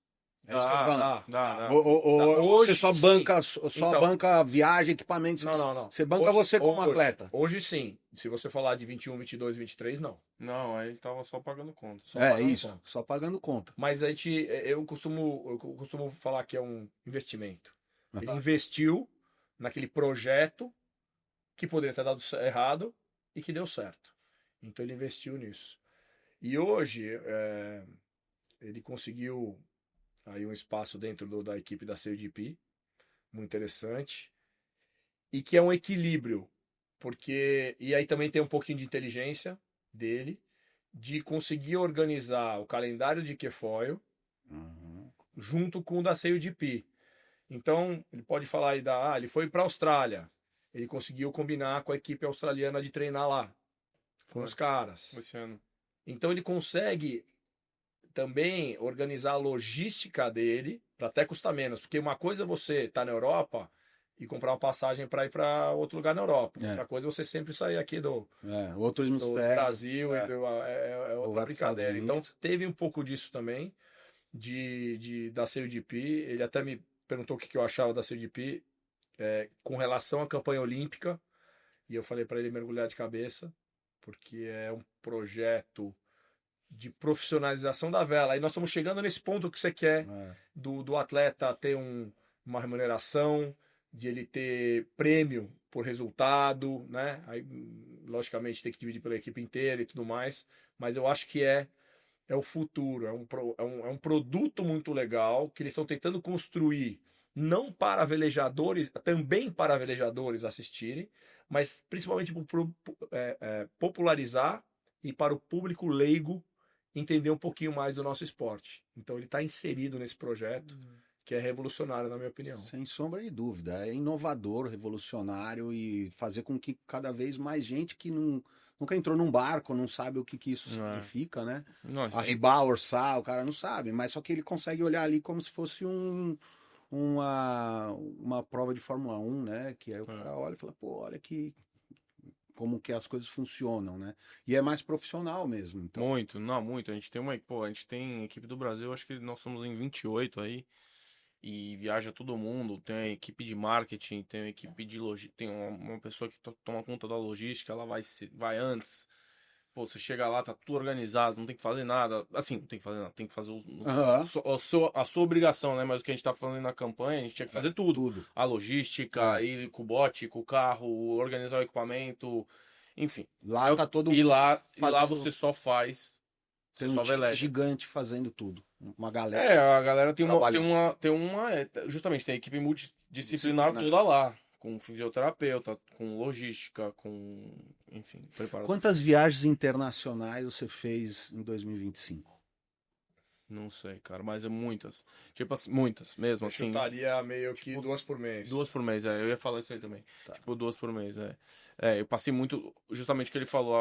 É isso que eu tô falando. Dá. Ou Hoje, você só sim. banca, Então, banca viagem, equipamento, não. você banca Hoje- você como hoje- atleta. Hoje sim. Se você falar de 21, 22, 23, não. Não, aí ele tava só pagando conta. Só É pagando isso, conta. só pagando conta. Mas eu costumo falar que é um investimento. Ele Aham. investiu naquele projeto que poderia ter dado errado e que deu certo. Então ele investiu nisso. E hoje ele conseguiu aí um espaço dentro da equipe da CDP, muito interessante, e que é um equilíbrio, porque e aí também tem um pouquinho de inteligência dele de conseguir organizar o calendário de Quefoil Uhum. junto com o da CUDP. Então, ele pode falar aí ele foi para a Austrália. Ele conseguiu combinar com a equipe australiana de treinar lá, com Foi. os caras. Esse ano. Então, ele consegue também organizar a logística dele para até custar menos, porque uma coisa é você estar na Europa e comprar uma passagem para ir para outro lugar na Europa. É. Outra coisa é você sempre sair aqui do Outro do hemisfério. Brasil é. é Ou outra vai pros brincadeira. Estados Então Unidos. teve um pouco disso também da CUDP. Ele até me perguntou o que eu achava da CUDP com relação à campanha olímpica e eu falei para ele mergulhar de cabeça porque é um projeto de profissionalização da vela. Aí nós estamos chegando nesse ponto que você quer É. do atleta ter uma remuneração, de ele ter prêmio por resultado, né? Aí, logicamente, tem que dividir pela equipe inteira e tudo mais, mas eu acho que é o futuro, é um produto muito legal que eles estão tentando construir, não para velejadores, também para velejadores assistirem, mas principalmente para popularizar e para o público leigo entender um pouquinho mais do nosso esporte. Então ele está inserido nesse projeto que é revolucionário, na minha opinião. Sem sombra de dúvida. É inovador, revolucionário e fazer com que cada vez mais gente que nunca entrou num barco, não sabe o que isso significa, né? Nossa, Arribar, orçar, o cara não sabe, mas só que ele consegue olhar ali como se fosse uma prova de Fórmula 1, né? Que aí o cara olha e fala, pô, olha que como que as coisas funcionam, né? E é mais profissional mesmo, então. muito. A gente tem a gente tem equipe do Brasil, acho que nós somos em 28 aí. E viaja todo mundo, tem a equipe de marketing, tem a equipe de logística, tem uma pessoa que toma conta da logística, ela vai antes. Pô, você chega lá, tá tudo organizado, não tem que fazer nada. Assim, não tem que fazer nada, tem que fazer a sua obrigação, né? Mas o que a gente tá falando na campanha, a gente tinha que fazer tudo. A logística, ir com o bote, com o carro, organizar o equipamento, enfim. Lá tá todo E mundo lá fazendo- você só faz, Tem você um só time veleja. gigante fazendo tudo. Uma galera. A galera tem trabalhando. justamente, tem equipe multidisciplinar toda lá, com fisioterapeuta, com logística, enfim, preparador. Quantas viagens internacionais você fez em 2025? Não sei, cara, mas é muitas. Tipo assim, muitas mesmo, Eu assim. chutaria meio que 2 por mês. 2 por mês, eu ia falar isso aí também. Tipo, 2 por mês, eu passei muito, justamente o que ele falou,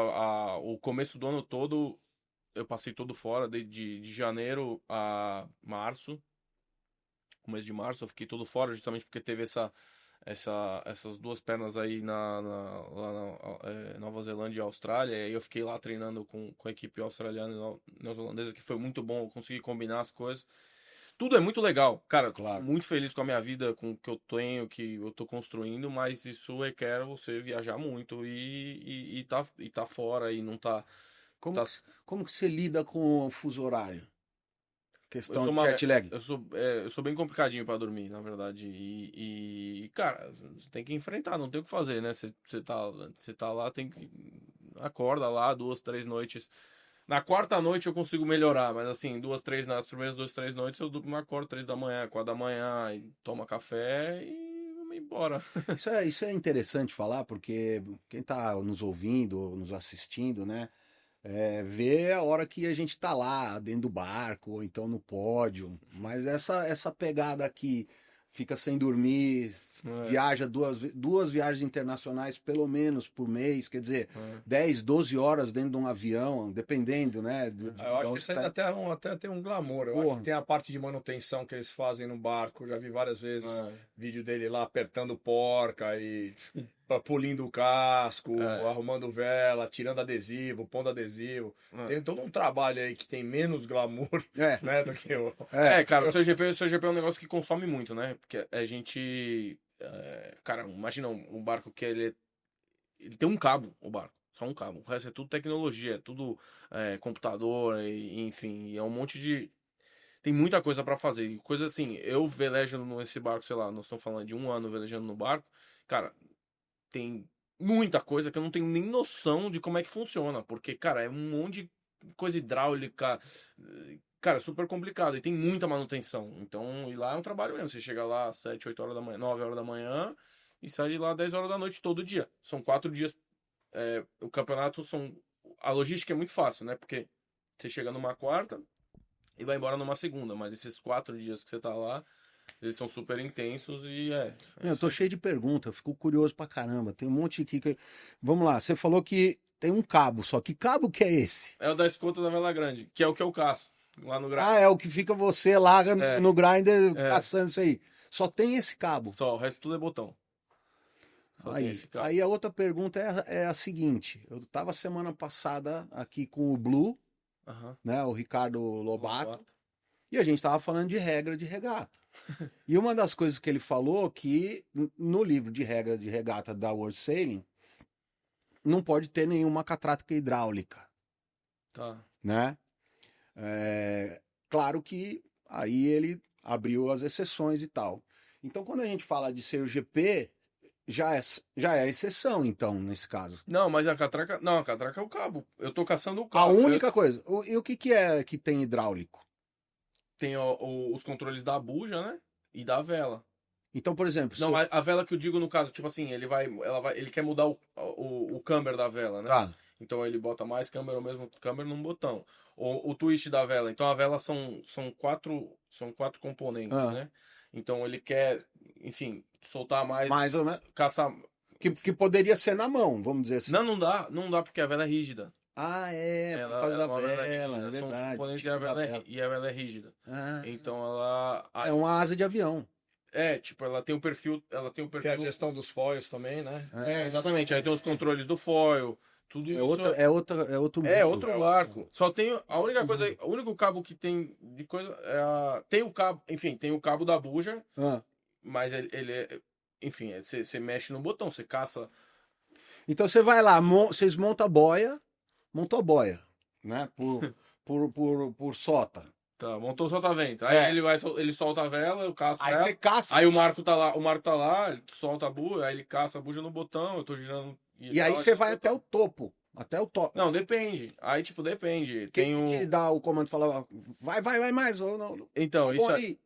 o começo do ano todo, eu passei todo fora, de janeiro a março. Começo de março eu fiquei todo fora, justamente porque teve essas duas pernas aí lá na Nova Zelândia e Austrália. E aí eu fiquei lá treinando com a equipe australiana e neozelandesa, que foi muito bom, eu consegui combinar as coisas. tudo é muito legal. Cara, Claro. muito feliz com a minha vida, com o que eu tenho, que eu tô construindo, mas isso requer você viajar muito e tá fora e não tá. Como, tá como que você lida com o fuso horário? eu Questão sou de uma, jet lag. eu sou bem complicadinho pra dormir, na verdade. Cara, você tem que enfrentar, não tem o que fazer, né? Você tá lá, tem que. Acorda lá 2, 3 noites. Na quarta noite eu consigo melhorar, mas assim, nas primeiras 2, 3 noites eu acordo 3 da manhã, 4 da manhã, e toma café e vamos embora. Isso é interessante falar, porque quem está nos ouvindo, nos assistindo, né, vê a hora que a gente está lá, dentro do barco, ou então no pódio. Mas essa pegada aqui, fica sem dormir, É, viaja duas viagens internacionais pelo menos por mês, quer dizer, é. 10, 12 horas dentro de um avião, dependendo, né, Eu acho que onde isso tá. ainda até tem um glamour. Eu acho Porra. que tem a parte de manutenção que eles fazem no barco. Eu já vi várias vezes É. vídeo dele lá apertando porca e polindo o casco, É. arrumando vela, tirando adesivo, pondo adesivo. É. Tem todo um trabalho aí que tem menos glamour, É, né, do que o... Cara, o seu GP é um negócio que consome muito, né? Porque a gente. Cara, imagina um barco que ele tem um cabo, o barco. Só um cabo. O resto é tudo tecnologia, é tudo computador, enfim. E é um monte de. Tem muita coisa pra fazer. E coisa assim, eu velejando nesse barco, sei lá, nós estamos falando de um ano velejando no barco. Cara, tem muita coisa que eu não tenho nem noção de como é que funciona. Porque, cara, é um monte de coisa hidráulica. Cara, super complicado. E tem muita manutenção. Então, ir lá é um trabalho mesmo. Você chega lá às 7, 8 horas da manhã, 9 horas da manhã e sai de lá às 10 horas da noite todo dia. São 4 dias. O campeonato são. A logística é muito fácil, né? Porque você chega numa quarta e vai embora numa segunda. Mas esses 4 dias que você tá lá, eles são super intensos e Meu, eu tô isso aí. cheio de perguntas, eu fico curioso pra caramba. Tem um monte aqui que. Vamos lá, você falou que tem um cabo só. Que cabo que é esse? É o da escolta da Vela Grande, que é o que eu caço lá no Ah, é o que fica você lá É, no grinder é. caçando isso aí. Só tem esse cabo. Só, o resto tudo é botão. Só tem Aí, esse cabo. aí a outra pergunta é a seguinte: eu tava semana passada aqui com o Blue, Aham. né, o Ricardo Lobato, Lobato. e a gente tava falando de regra de regata. E uma das coisas que ele falou que no livro de regras de regata da World Sailing não pode ter nenhuma catraca hidráulica, Tá. né? Claro que aí ele abriu as exceções e tal. Então, quando a gente fala de ser o GP, já é exceção, então, nesse caso. Não, mas a catraca. Não, a catraca é o cabo. Eu tô caçando o A cabo. única coisa. E o que, que é que tem hidráulico? Tem os controles da buja, né? E da vela. Então, por exemplo, Não, a vela que eu digo no caso, tipo assim, ele quer mudar o camber da vela, né? tá. Então ele bota mais câmera ou mesmo câmera num botão. O twist da vela. Então a vela são quatro componentes, Ah, né? Então ele quer, enfim, soltar mais, mais ou menos. caçar. Que poderia ser na mão, vamos dizer assim. Não dá porque a vela é rígida. Ah, é, por Ela causa é da uma vela vela, rígida. é São os verdade. componentes Tipo da vela. e a vela é rígida. Ah, Então ela. é uma asa de avião. Tipo, ela tem o perfil. Ela tem o Tem a perfil. gestão dos foils também, né? Exatamente. Aí tem os controles do foil. Tudo É isso. é outro mundo. Outro barco. Só tem. A única coisa. O único cabo que tem de coisa. Tem o cabo. Enfim, tem o cabo da buja. Ah. Mas ele é. Enfim, você mexe no botão, você caça. Então você vai lá, vocês montam a boia, né? Por sota. Tá, montou o solta-vento. Aí ele solta a vela, eu caço Aí ela. você caça. Aí o Marco tá lá, ele solta a buja, aí ele caça a buja no botão, eu tô girando. E aí você vai até o topo. Até o topo. Não, depende. Aí, tipo, depende. Quem que dá o comando e fala, vai mais, ou não. Então, Tá isso bom é. aí.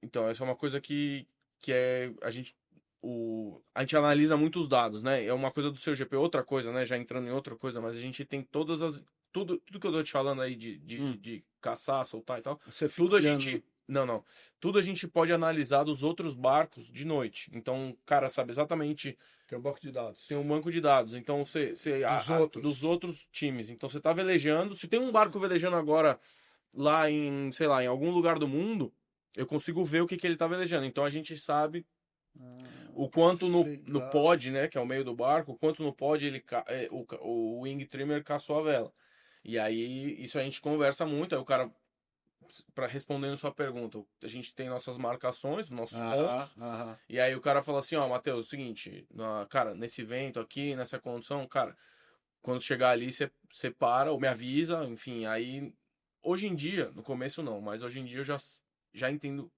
Então, essa é uma coisa que é. A gente analisa muito os dados, né? É uma coisa do seu GP, outra coisa, né? Já entrando em outra coisa, mas a gente tem todas as. Tudo que eu tô te falando aí de caçar, soltar e tal. Você fica Tudo a olhando. gente. Não. Tudo a gente pode analisar dos outros barcos de noite. Então, o cara sabe exatamente. Tem um banco de dados. Tem um banco de dados. Então, dos outros times. Então, você tá velejando. Se tem um barco velejando agora lá em, sei lá, em algum lugar do mundo, eu consigo ver o que ele tá velejando. Então, a gente sabe o quanto no legal. pod, né, que é o meio do barco, o quanto no pod o wing trimmer caçou a vela. E aí, isso a gente conversa muito. Aí o cara para respondendo sua pergunta, a gente tem nossas marcações, nossos Aham, pontos. aham. E aí o cara fala assim, ó, Matheus, é o seguinte, cara, nesse evento aqui, nessa condição, cara, quando chegar ali, você para ou me avisa, enfim, aí hoje em dia, no começo não, mas hoje em dia eu já entendo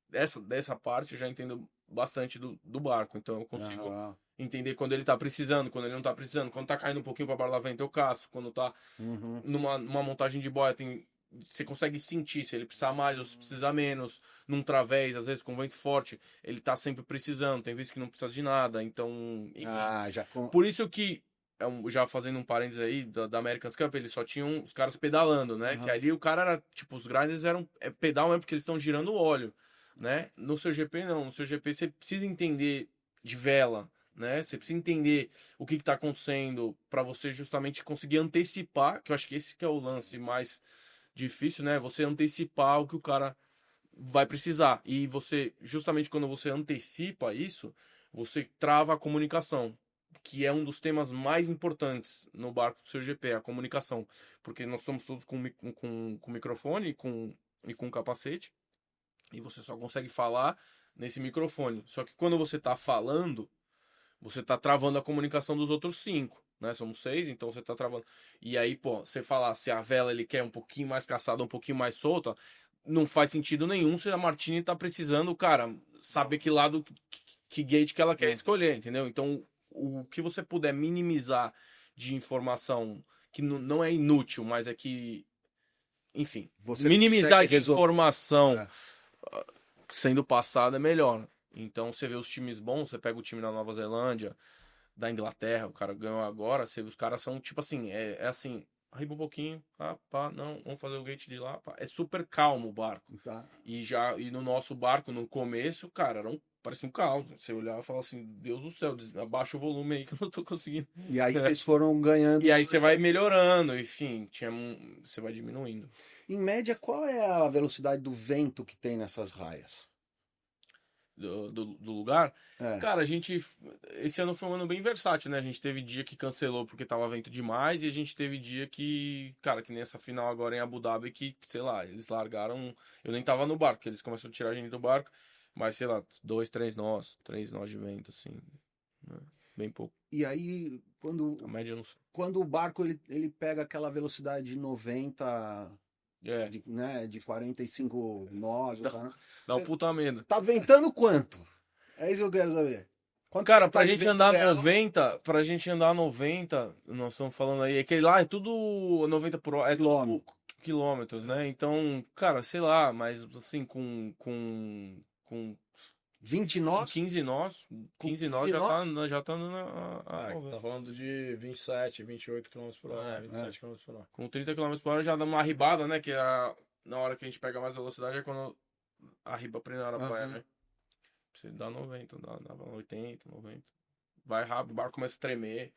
dessa parte, eu já entendo bastante do barco, então eu consigo Aham. entender quando ele tá precisando, quando ele não tá precisando, quando tá caindo um pouquinho para barlavento eu caço, quando tá Uhum. numa montagem de boia você consegue sentir se ele precisar mais ou se precisar menos. Num través, às vezes com vento forte, ele tá sempre precisando. Tem vezes que não precisa de nada. Então, enfim. Ah, já com... Por isso que, já fazendo um parênteses aí, da America's Cup, eles só tinham os caras pedalando, né? Aham. Que ali o cara era, tipo, os grinders eram pedal mesmo, porque eles estão girando o óleo, né? No seu GP, não. No seu GP, você precisa entender de vela, né? Você precisa entender o que está acontecendo para você justamente conseguir antecipar, que eu acho que esse que é o lance mais difícil, né? Você antecipar o que o cara vai precisar. E você, justamente quando você antecipa isso, você trava a comunicação, que é um dos temas mais importantes no barco do seu GP, a comunicação. Porque nós estamos todos com microfone e com capacete, e você só consegue falar nesse microfone. Só que quando você está falando, você tá travando a comunicação dos outros 5, né? Somos 6, então você tá travando. E aí, pô, você falar se a vela ele quer um pouquinho mais caçada, um pouquinho mais solta, não faz sentido nenhum se a Martini tá precisando, cara, saber que lado, que gate que ela quer escolher, entendeu? Então, o que você puder minimizar de informação que não é inútil, mas é que, enfim, Você minimizar consegue de resolver. informação É. sendo passada é melhor. Então você vê os times bons, você pega o time da Nova Zelândia, da Inglaterra, o cara ganhou agora, os caras são tipo assim, é assim, arriba um pouquinho, pá, não, vamos fazer o gate de lá, pá. É super calmo o barco. Tá. E no nosso barco, no começo, cara, parecia um caos. Você olhava e falava assim, Deus do céu, abaixa o volume aí que eu não tô conseguindo. E aí vocês foram ganhando. E aí você vai melhorando, enfim, você vai diminuindo. Em média, qual é a velocidade do vento que tem nessas raias? Do lugar. É. Cara, esse ano foi um ano bem versátil, né? A gente teve dia que cancelou porque tava vento demais, e a gente teve dia que, cara, que nessa final agora em Abu Dhabi, que, sei lá, eles largaram. Eu nem tava no barco, eles começaram a tirar a gente do barco, mas sei lá, 3 nós de vento, assim, né? Bem pouco. E aí, A média eu não sei. quando o barco ele pega aquela velocidade de 90, É, de 45 nós, o cara, dá um você puta medo. tá ventando quanto? É isso que eu quero saber. Quanto Cara, que tá de vento real? pra gente andar 90, nós estamos falando aí, aquele lá é tudo 90 por hora, é tudo Quilômetro. quilômetros, né? Então, cara, sei lá, mas assim, com 20 nós? 15 nós, Com 15 15 nós nós? já tá andando Tá falando de 27, 28 km por hora, É, 27 km por hora. com 30 km por hora já dá uma arribada, né? Que na hora que a gente pega mais velocidade é quando arriba a primeira praia, Aham. né? Você dá 90, dá 80, 90. Vai rápido, o barco começa a tremer.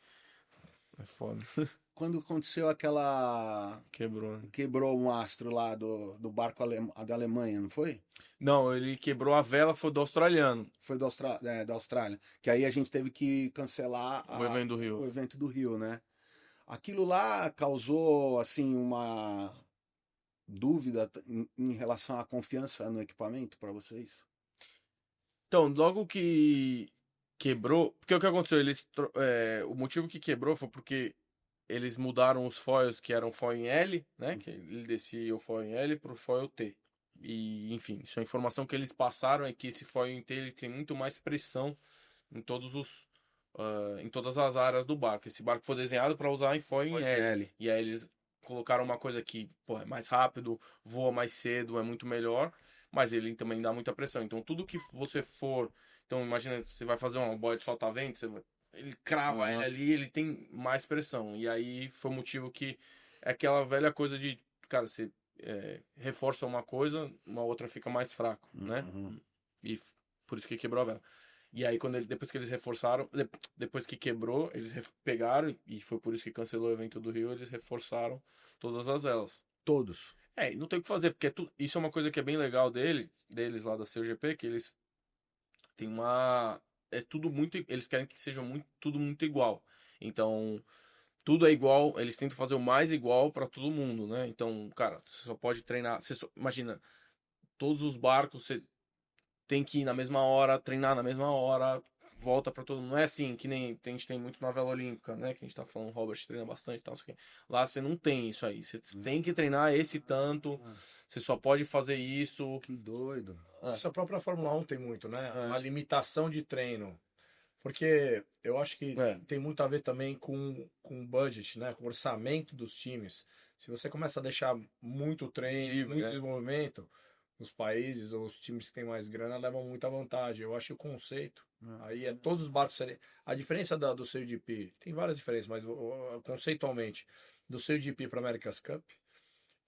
É foda. Quando aconteceu aquela. Quebrou, né? Quebrou um mastro lá do barco da Alemanha, não foi? Não, ele quebrou a vela, foi do australiano. Foi da Austrália. Que aí a gente teve que cancelar O evento do Rio. o evento do Rio, né? Aquilo lá causou, assim, uma dúvida em relação à confiança no equipamento para vocês? Então, logo que quebrou. Porque o que aconteceu? O motivo que quebrou foi porque eles mudaram os foils que eram foil em L, né? Que ele descia o foil em L pro foil T. E, enfim, isso é a informação que eles passaram é que esse foil em T ele tem muito mais pressão em em todas as áreas do barco. Esse barco foi desenhado para usar em foil em L. E aí eles colocaram uma coisa que, pô, é mais rápido, voa mais cedo, é muito melhor, mas ele também dá muita pressão. Então tudo que você for, então imagina, você vai fazer uma boia de solta-vento, ele crava ele ali, ele tem mais pressão. E aí foi o motivo que é aquela velha coisa de, cara, você reforça uma coisa, uma outra fica mais fraco, né? E por isso que quebrou a vela. E aí, depois que eles reforçaram, depois que quebrou, eles pegaram, e foi por isso que cancelou o evento do Rio, eles reforçaram todas as velas. Todos. E não tem o que fazer, porque isso é uma coisa que é bem legal deles lá da CGP, que eles têm uma. É tudo muito. Eles querem que seja tudo muito igual. Então, tudo é igual, eles tentam fazer o mais igual para todo mundo, né? Então, cara, você só pode treinar, imagina, todos os barcos você tem que ir na mesma hora, treinar na mesma hora, volta para todo mundo. Não é assim, que nem a gente tem muito na vela olímpica, né? Que a gente tá falando, o Robert treina bastante e tal, não sei o quê. Lá você não tem isso aí. Você tem que treinar esse tanto, você só pode fazer isso. Que doido. Isso a própria Fórmula 1 tem muito, né? É. Uma limitação de treino. Porque eu acho que É. tem muito a ver também com o budget, né? Com o orçamento dos times. Se você começa a deixar muito treino, Livre, muito né? desenvolvimento, os países ou os times que têm mais grana levam muita vantagem. Eu acho que o conceito aí é todos os barcos serem. A diferença do CGP, tem várias diferenças, mas conceitualmente, do CGP para America's Cup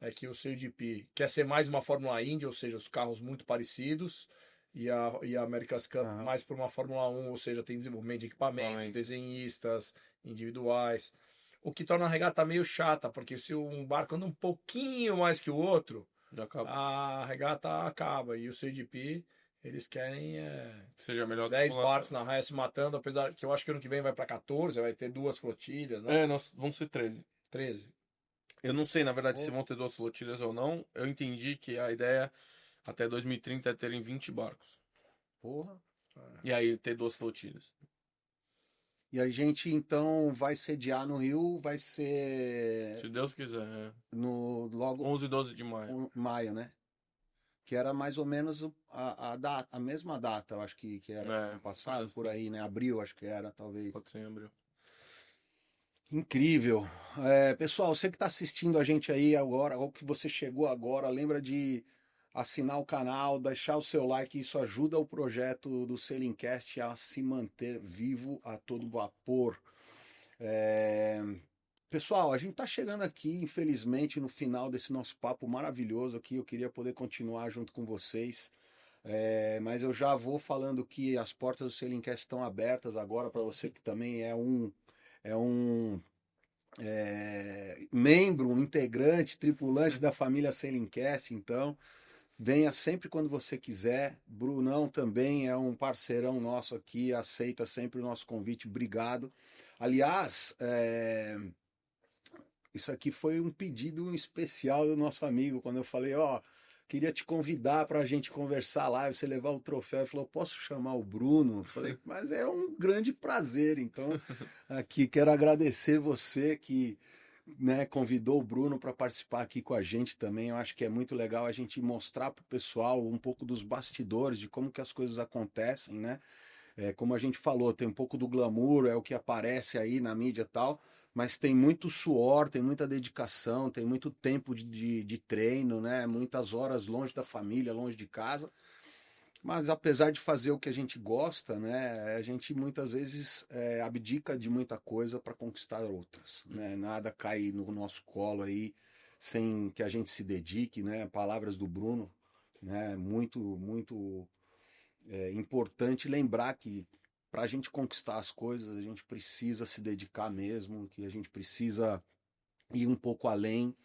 é que o CGP quer ser mais uma Fórmula Indy, ou seja, os carros muito parecidos, e a America's Cup Aham. mais para uma Fórmula 1, ou seja, tem desenvolvimento de equipamento, Equipamento. desenhistas, individuais. O que torna a regata meio chata, porque se um barco anda um pouquinho mais que o outro, Já acaba. a regata acaba. E o CGP, eles querem Seja melhor que 10 o barcos na raia se matando, apesar que eu acho que ano que vem vai para 14, vai ter 2 flotilhas, né? É, nós vamos ser 13. 13. Eu não sei, na verdade, se vão ter 2 flotilhas ou não. Eu entendi que a ideia até 2030 é terem 20 barcos. Porra. E aí ter 2 flotilhas. E a gente então vai sediar no Rio, vai ser Se Deus quiser. É. no logo 11 e 12 de maio. maio, né? Que era mais ou menos a mesma data, eu acho que era É, ano passado, assim. por aí, né? Abril, acho que era, talvez. Pode ser em abril. Incrível. Pessoal, você que está assistindo a gente aí agora, ou que você chegou agora, lembra de assinar o canal, deixar o seu like, isso ajuda o projeto do Selincast a se manter vivo a todo vapor. É, Pessoal, a gente está chegando aqui, infelizmente, no final desse nosso papo maravilhoso aqui. Eu queria poder continuar junto com vocês, mas eu já vou falando que as portas do Selincast estão abertas agora para você que também é um membro, um integrante, tripulante da família Selincast. Então, venha sempre quando você quiser. Brunão também é um parceirão nosso aqui, aceita sempre o nosso convite. Obrigado. Aliás, isso aqui foi um pedido especial do nosso amigo, quando eu falei, ó, queria te convidar para a gente conversar lá, você levar o troféu. Ele falou, posso chamar o Bruno? Eu falei, mas é um grande prazer. Então, aqui quero agradecer você que, né, convidou o Bruno para participar aqui com a gente também. Eu acho que é muito legal a gente mostrar para o pessoal um pouco dos bastidores, de como que as coisas acontecem, né? Como a gente falou, tem um pouco do glamour, é o que aparece aí na mídia e tal, mas tem muito suor, tem muita dedicação, tem muito tempo de treino, né? Muitas horas longe da família, longe de casa. Mas apesar de fazer o que a gente gosta, né, a gente muitas vezes abdica de muita coisa para conquistar outras, né? Nada cai no nosso colo aí sem que a gente se dedique, né? Palavras do Bruno, né? Muito importante lembrar que para a gente conquistar as coisas a gente precisa se dedicar mesmo, que a gente precisa ir um pouco além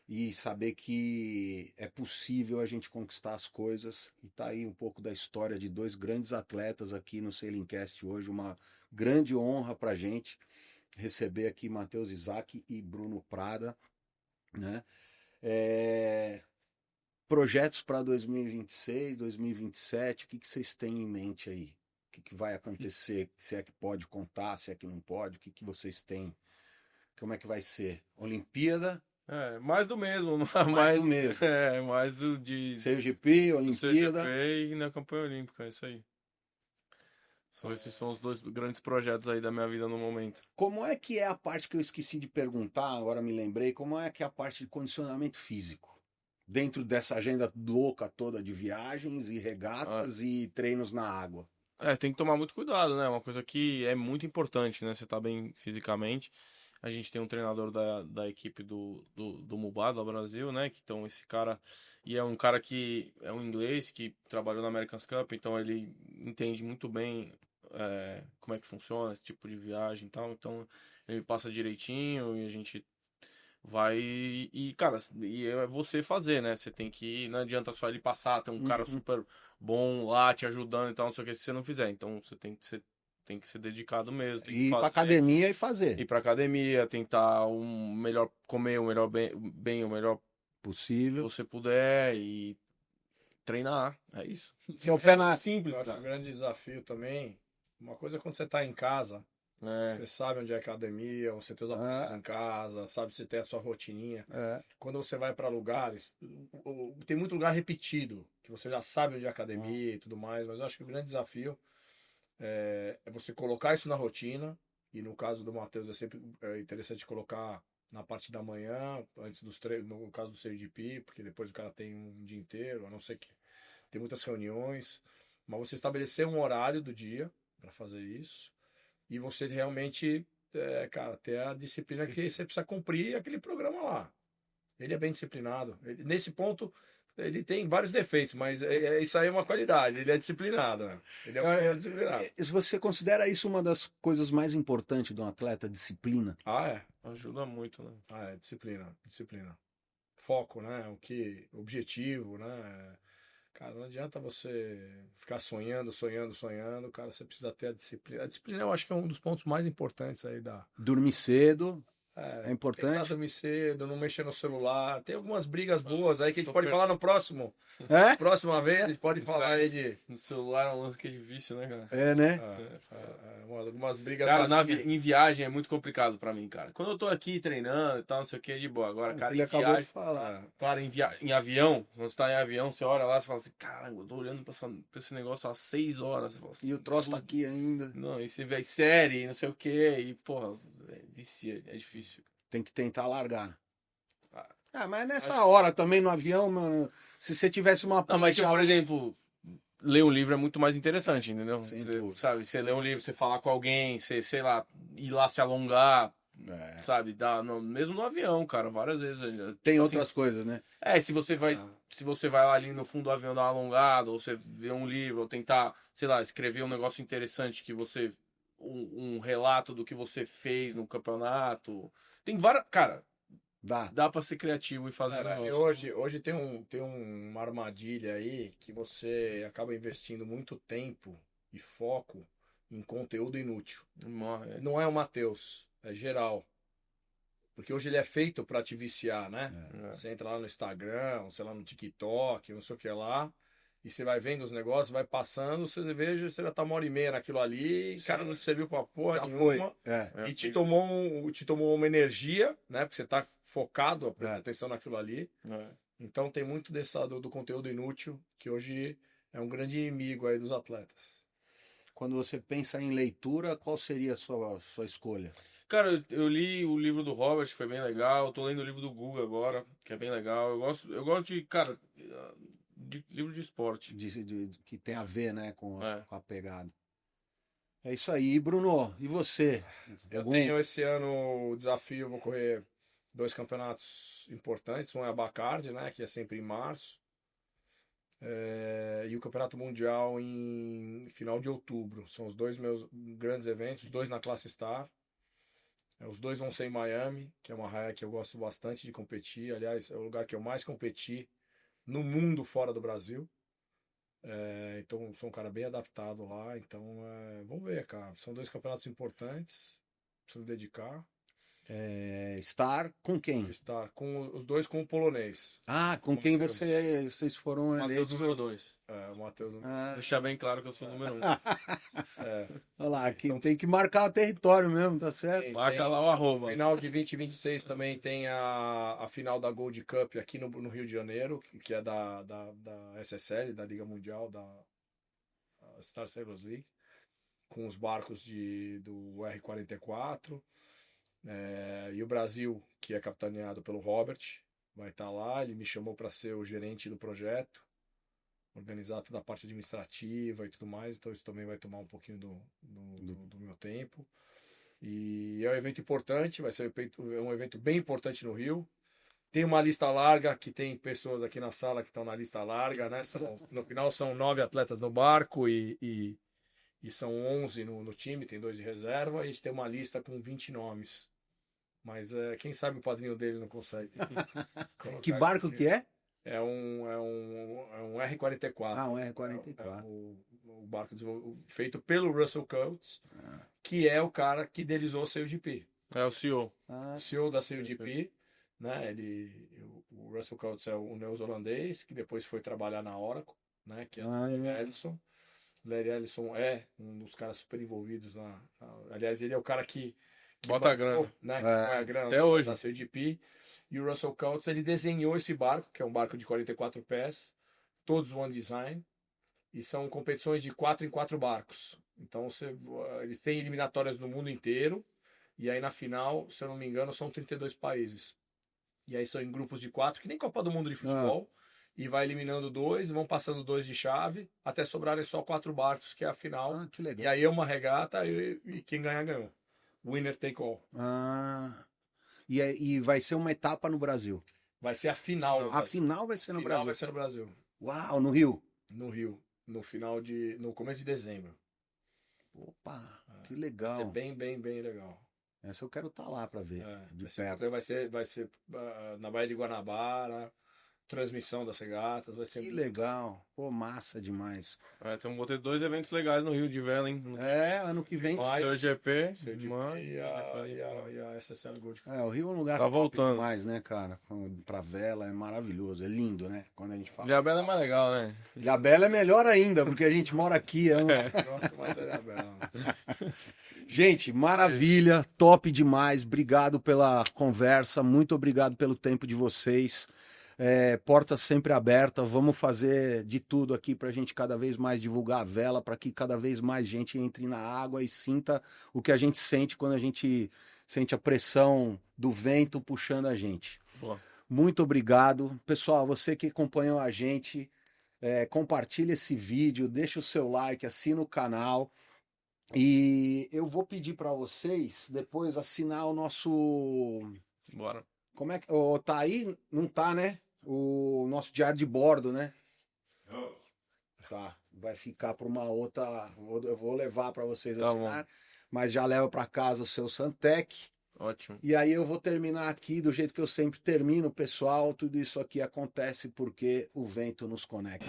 e saber que é possível a gente conquistar as coisas. E tá aí um pouco da história de dois grandes atletas aqui no Selincast hoje, uma grande honra para a gente receber aqui Matheus Isaac e Bruno Prada, né? Projetos para 2026, 2027, o que vocês têm em mente aí? O que vai acontecer? Se é que pode contar, se é que não pode, o que vocês têm? Como é que vai ser? Olimpíada? É, mais do mesmo, Mais do mesmo. Mais do de CGP, do Olimpíada. CGP e na campanha olímpica, é isso aí. Esses são os 2 grandes projetos aí da minha vida no momento. Como é que é a parte que eu esqueci de perguntar, agora me lembrei, como é que é a parte de condicionamento físico? Dentro dessa agenda louca toda de viagens e regatas e treinos na água. Tem que tomar muito cuidado, né? Uma coisa que é muito importante, né? Você tá bem fisicamente. A gente tem um treinador da equipe do Mubá, do Brasil, né? Que, então esse cara... E é um cara que é um inglês que trabalhou na America's Cup, então ele entende muito bem como é que funciona esse tipo de viagem e tal. Então ele passa direitinho e a gente vai cara, e é você fazer, né? Você tem que ir, não adianta só ele passar, tem um cara super bom lá te ajudando e tal, não sei o que, se você não fizer. Então você tem que tem que ser dedicado mesmo. Tem que Ir pra fazer. academia e fazer. Ir pra academia, tentar comer o melhor bem, o melhor que Possível. você puder e treinar. É isso. Que é o pé na... Simples, Eu acho que o cara. grande desafio também, uma coisa é quando você tá em casa, É. você sabe onde é a academia, você tem os aparelhos em casa, sabe se tem a sua rotininha. É. Quando você vai para lugares, tem muito lugar repetido, que você já sabe onde é a academia e tudo mais, mas eu acho que o grande desafio é você colocar isso na rotina, e no caso do Matheus é sempre interessante colocar na parte da manhã, antes dos treinos, no caso do CDP, porque depois o cara tem um dia inteiro, a não ser que tem muitas reuniões, mas você estabelecer um horário do dia para fazer isso, e você realmente, cara, ter a disciplina que você precisa cumprir aquele programa lá. Ele é bem disciplinado. Nesse ponto, ele tem vários defeitos, mas isso aí é uma qualidade. Ele é disciplinado, né? Ele é disciplinado. Se você considera isso uma das coisas mais importantes de um atleta, disciplina? Ah, é. Ajuda muito, né? Ah, é. Disciplina. Disciplina. Foco, né? Objetivo, né? Cara, não adianta você ficar sonhando, cara. Você precisa ter a disciplina. A disciplina eu acho que é um dos pontos mais importantes aí da... Dormir cedo é Tentar importante. dormir cedo, não mexer no celular. Tem algumas brigas boas aí que a gente pode falar no próximo. É? Próxima vez a gente pode falar aí de... No celular é um lance que é difícil, né, cara? É, né? algumas brigas... Cara, em viagem é muito complicado pra mim, cara. Quando eu tô aqui treinando e tal, não sei o que, de boa. Agora, cara, Ele em acabou de viagem. falar. Cara, em avião, quando você tá em avião, você olha lá e fala assim, caramba, eu tô olhando pra esse negócio há 6 horas. Você fala assim, E o troço tá aqui ainda. Não, e você vê série, não sei o que, e, porra, vicia, é difícil. Tem que tentar largar. Ah, Mas nessa hora também no avião, mano, se você tivesse uma Não, mas, tipo, por ali- exemplo, ler um livro é muito mais interessante, entendeu? Sem Você, dúvida. sabe, você lê um livro, você falar com alguém, você, sei lá, ir lá se alongar, É. sabe? Mesmo no avião, cara, várias vezes. Tem Tipo outras assim, coisas, né? se você vai lá ali no fundo do avião dar uma alongada, ou você vê um livro, ou tentar, sei lá, escrever um negócio interessante que você. Um relato do que você fez no campeonato. Tem várias. Cara, dá pra ser criativo e fazer um negócio. Hoje tem uma armadilha aí que você acaba investindo muito tempo e foco em conteúdo inútil. Não é o Matheus, é geral. Porque hoje ele é feito para te viciar, né? Você entra lá no Instagram, ou sei lá no TikTok, não sei o que lá, e você vai vendo os negócios, vai passando, você veja, você já tá 1h30 naquilo ali, cara, não te serviu pra porra Já nenhuma. foi. E te tomou uma energia, né? Porque você tá focado, prestando atenção naquilo ali. Então tem muito do conteúdo inútil, que hoje é um grande inimigo aí dos atletas. Quando você pensa em leitura, qual seria a sua escolha? Cara, eu li o livro do Robert, que foi bem legal. Eu tô lendo o livro do Guga agora, que é bem legal. Eu gosto de, cara, de livro de esporte. Que tem a ver, né, com a pegada. É isso aí. Bruno, e você? Eu tenho esse ano o desafio, vou correr 2 campeonatos importantes. Um é a Bacardi, né, que é sempre em março. E o Campeonato Mundial em final de outubro. São os 2 meus grandes eventos, os 2 na classe Star. Os 2 vão ser em Miami, que é uma raia que eu gosto bastante de competir. Aliás, é o lugar que eu mais competi no mundo fora do Brasil. Então, sou um cara bem adaptado lá. Então, vamos ver, cara. São 2 campeonatos importantes. Preciso dedicar. Estar com quem? Estar com os 2 com o polonês. Ah, com quem vocês foram Matheus eleitos? número 2. O Matheus. Deixar bem claro que eu sou o número 1. Olha lá, tem que marcar o território mesmo, tá certo? Marca lá o arroba. Final de 2026 também tem a final da Gold Cup aqui no Rio de Janeiro, que é da SSL, da Liga Mundial, da Star Sailors League, com os barcos do R44. E o Brasil, que é capitaneado pelo Robert, vai estar lá. Ele me chamou para ser o gerente do projeto, organizar toda a parte administrativa e tudo mais. Então isso também vai tomar um pouquinho do meu tempo. E é um evento importante, vai ser um evento bem importante no Rio. Tem uma lista larga, que tem pessoas aqui na sala que estão na lista larga, né? No final são 9 atletas no barco e são 11 no time, tem 2 de reserva. E a gente tem uma lista com 20 nomes. Mas quem sabe o padrinho dele não consegue. Que barco que é? É um R44. Ah, um R44. O barco feito pelo Russell Coates, que é o cara que idealizou a CUGP. É o CEO. O CEO da CUGP, né? O Russell Coates é o neozelandês, que depois foi trabalhar na Oracle, né? Que é o Larry Ellison. Larry Ellison é um dos caras super envolvidos aliás, ele é o cara que Bota a grana. né? Que põe a grana Até hoje. da CUGP. E o Russell Coates, ele desenhou esse barco, que é um barco de 44 pés, todos one design, e são competições de 4 em 4 barcos. Então eles têm eliminatórias no mundo inteiro, e aí na final, se eu não me engano, são 32 países. E aí são em grupos de 4, que nem Copa do Mundo de futebol, e vai eliminando 2, vão passando 2 de chave, até sobrarem só 4 barcos, que é a final. Que legal. E aí é uma regata e quem ganhar, ganhou. Winner take all. E vai ser uma etapa no Brasil. Vai ser a final. A final vai ser no Brasil. Vai ser no Brasil. Uau, no Rio. No Rio. No começo de dezembro. Opa, que legal. Vai ser bem legal. Essa eu quero estar lá para ver. De perto. Vai ser na Baía de Guanabara, transmissão das regatas, vai ser Que legal. Pô, massa demais. Vou ter 2 eventos legais no Rio de Vela, hein? Ano que vem. O GP, e a SSL Gold. O Rio é um lugar tá voltando demais, né, cara? Pra vela é maravilhoso, é lindo, né? Quando a gente fala. Ilhabela é mais legal, né? Ilhabela é melhor ainda, porque a gente mora aqui. Nossa, mais da Ilhabela. Gente, maravilha, top demais. Obrigado pela conversa, muito obrigado pelo tempo de vocês. Porta sempre aberta, vamos fazer de tudo aqui para a gente cada vez mais divulgar a vela, para que cada vez mais gente entre na água e sinta o que a gente sente quando a gente sente a pressão do vento puxando a gente. Boa. Muito obrigado. Pessoal, você que acompanhou a gente, compartilha esse vídeo, deixa o seu like, assina o canal. E eu vou pedir para vocês depois assinar o nosso... Bora. Como é que... tá aí? Não tá, né? O nosso diário de bordo, né? Não. Tá. Vai ficar para uma outra... Eu vou levar para vocês Tá assinar. bom. Mas já leva para casa o seu Santec. Ótimo. E aí eu vou terminar aqui do jeito que eu sempre termino, pessoal. Tudo isso aqui acontece porque o vento nos conecta.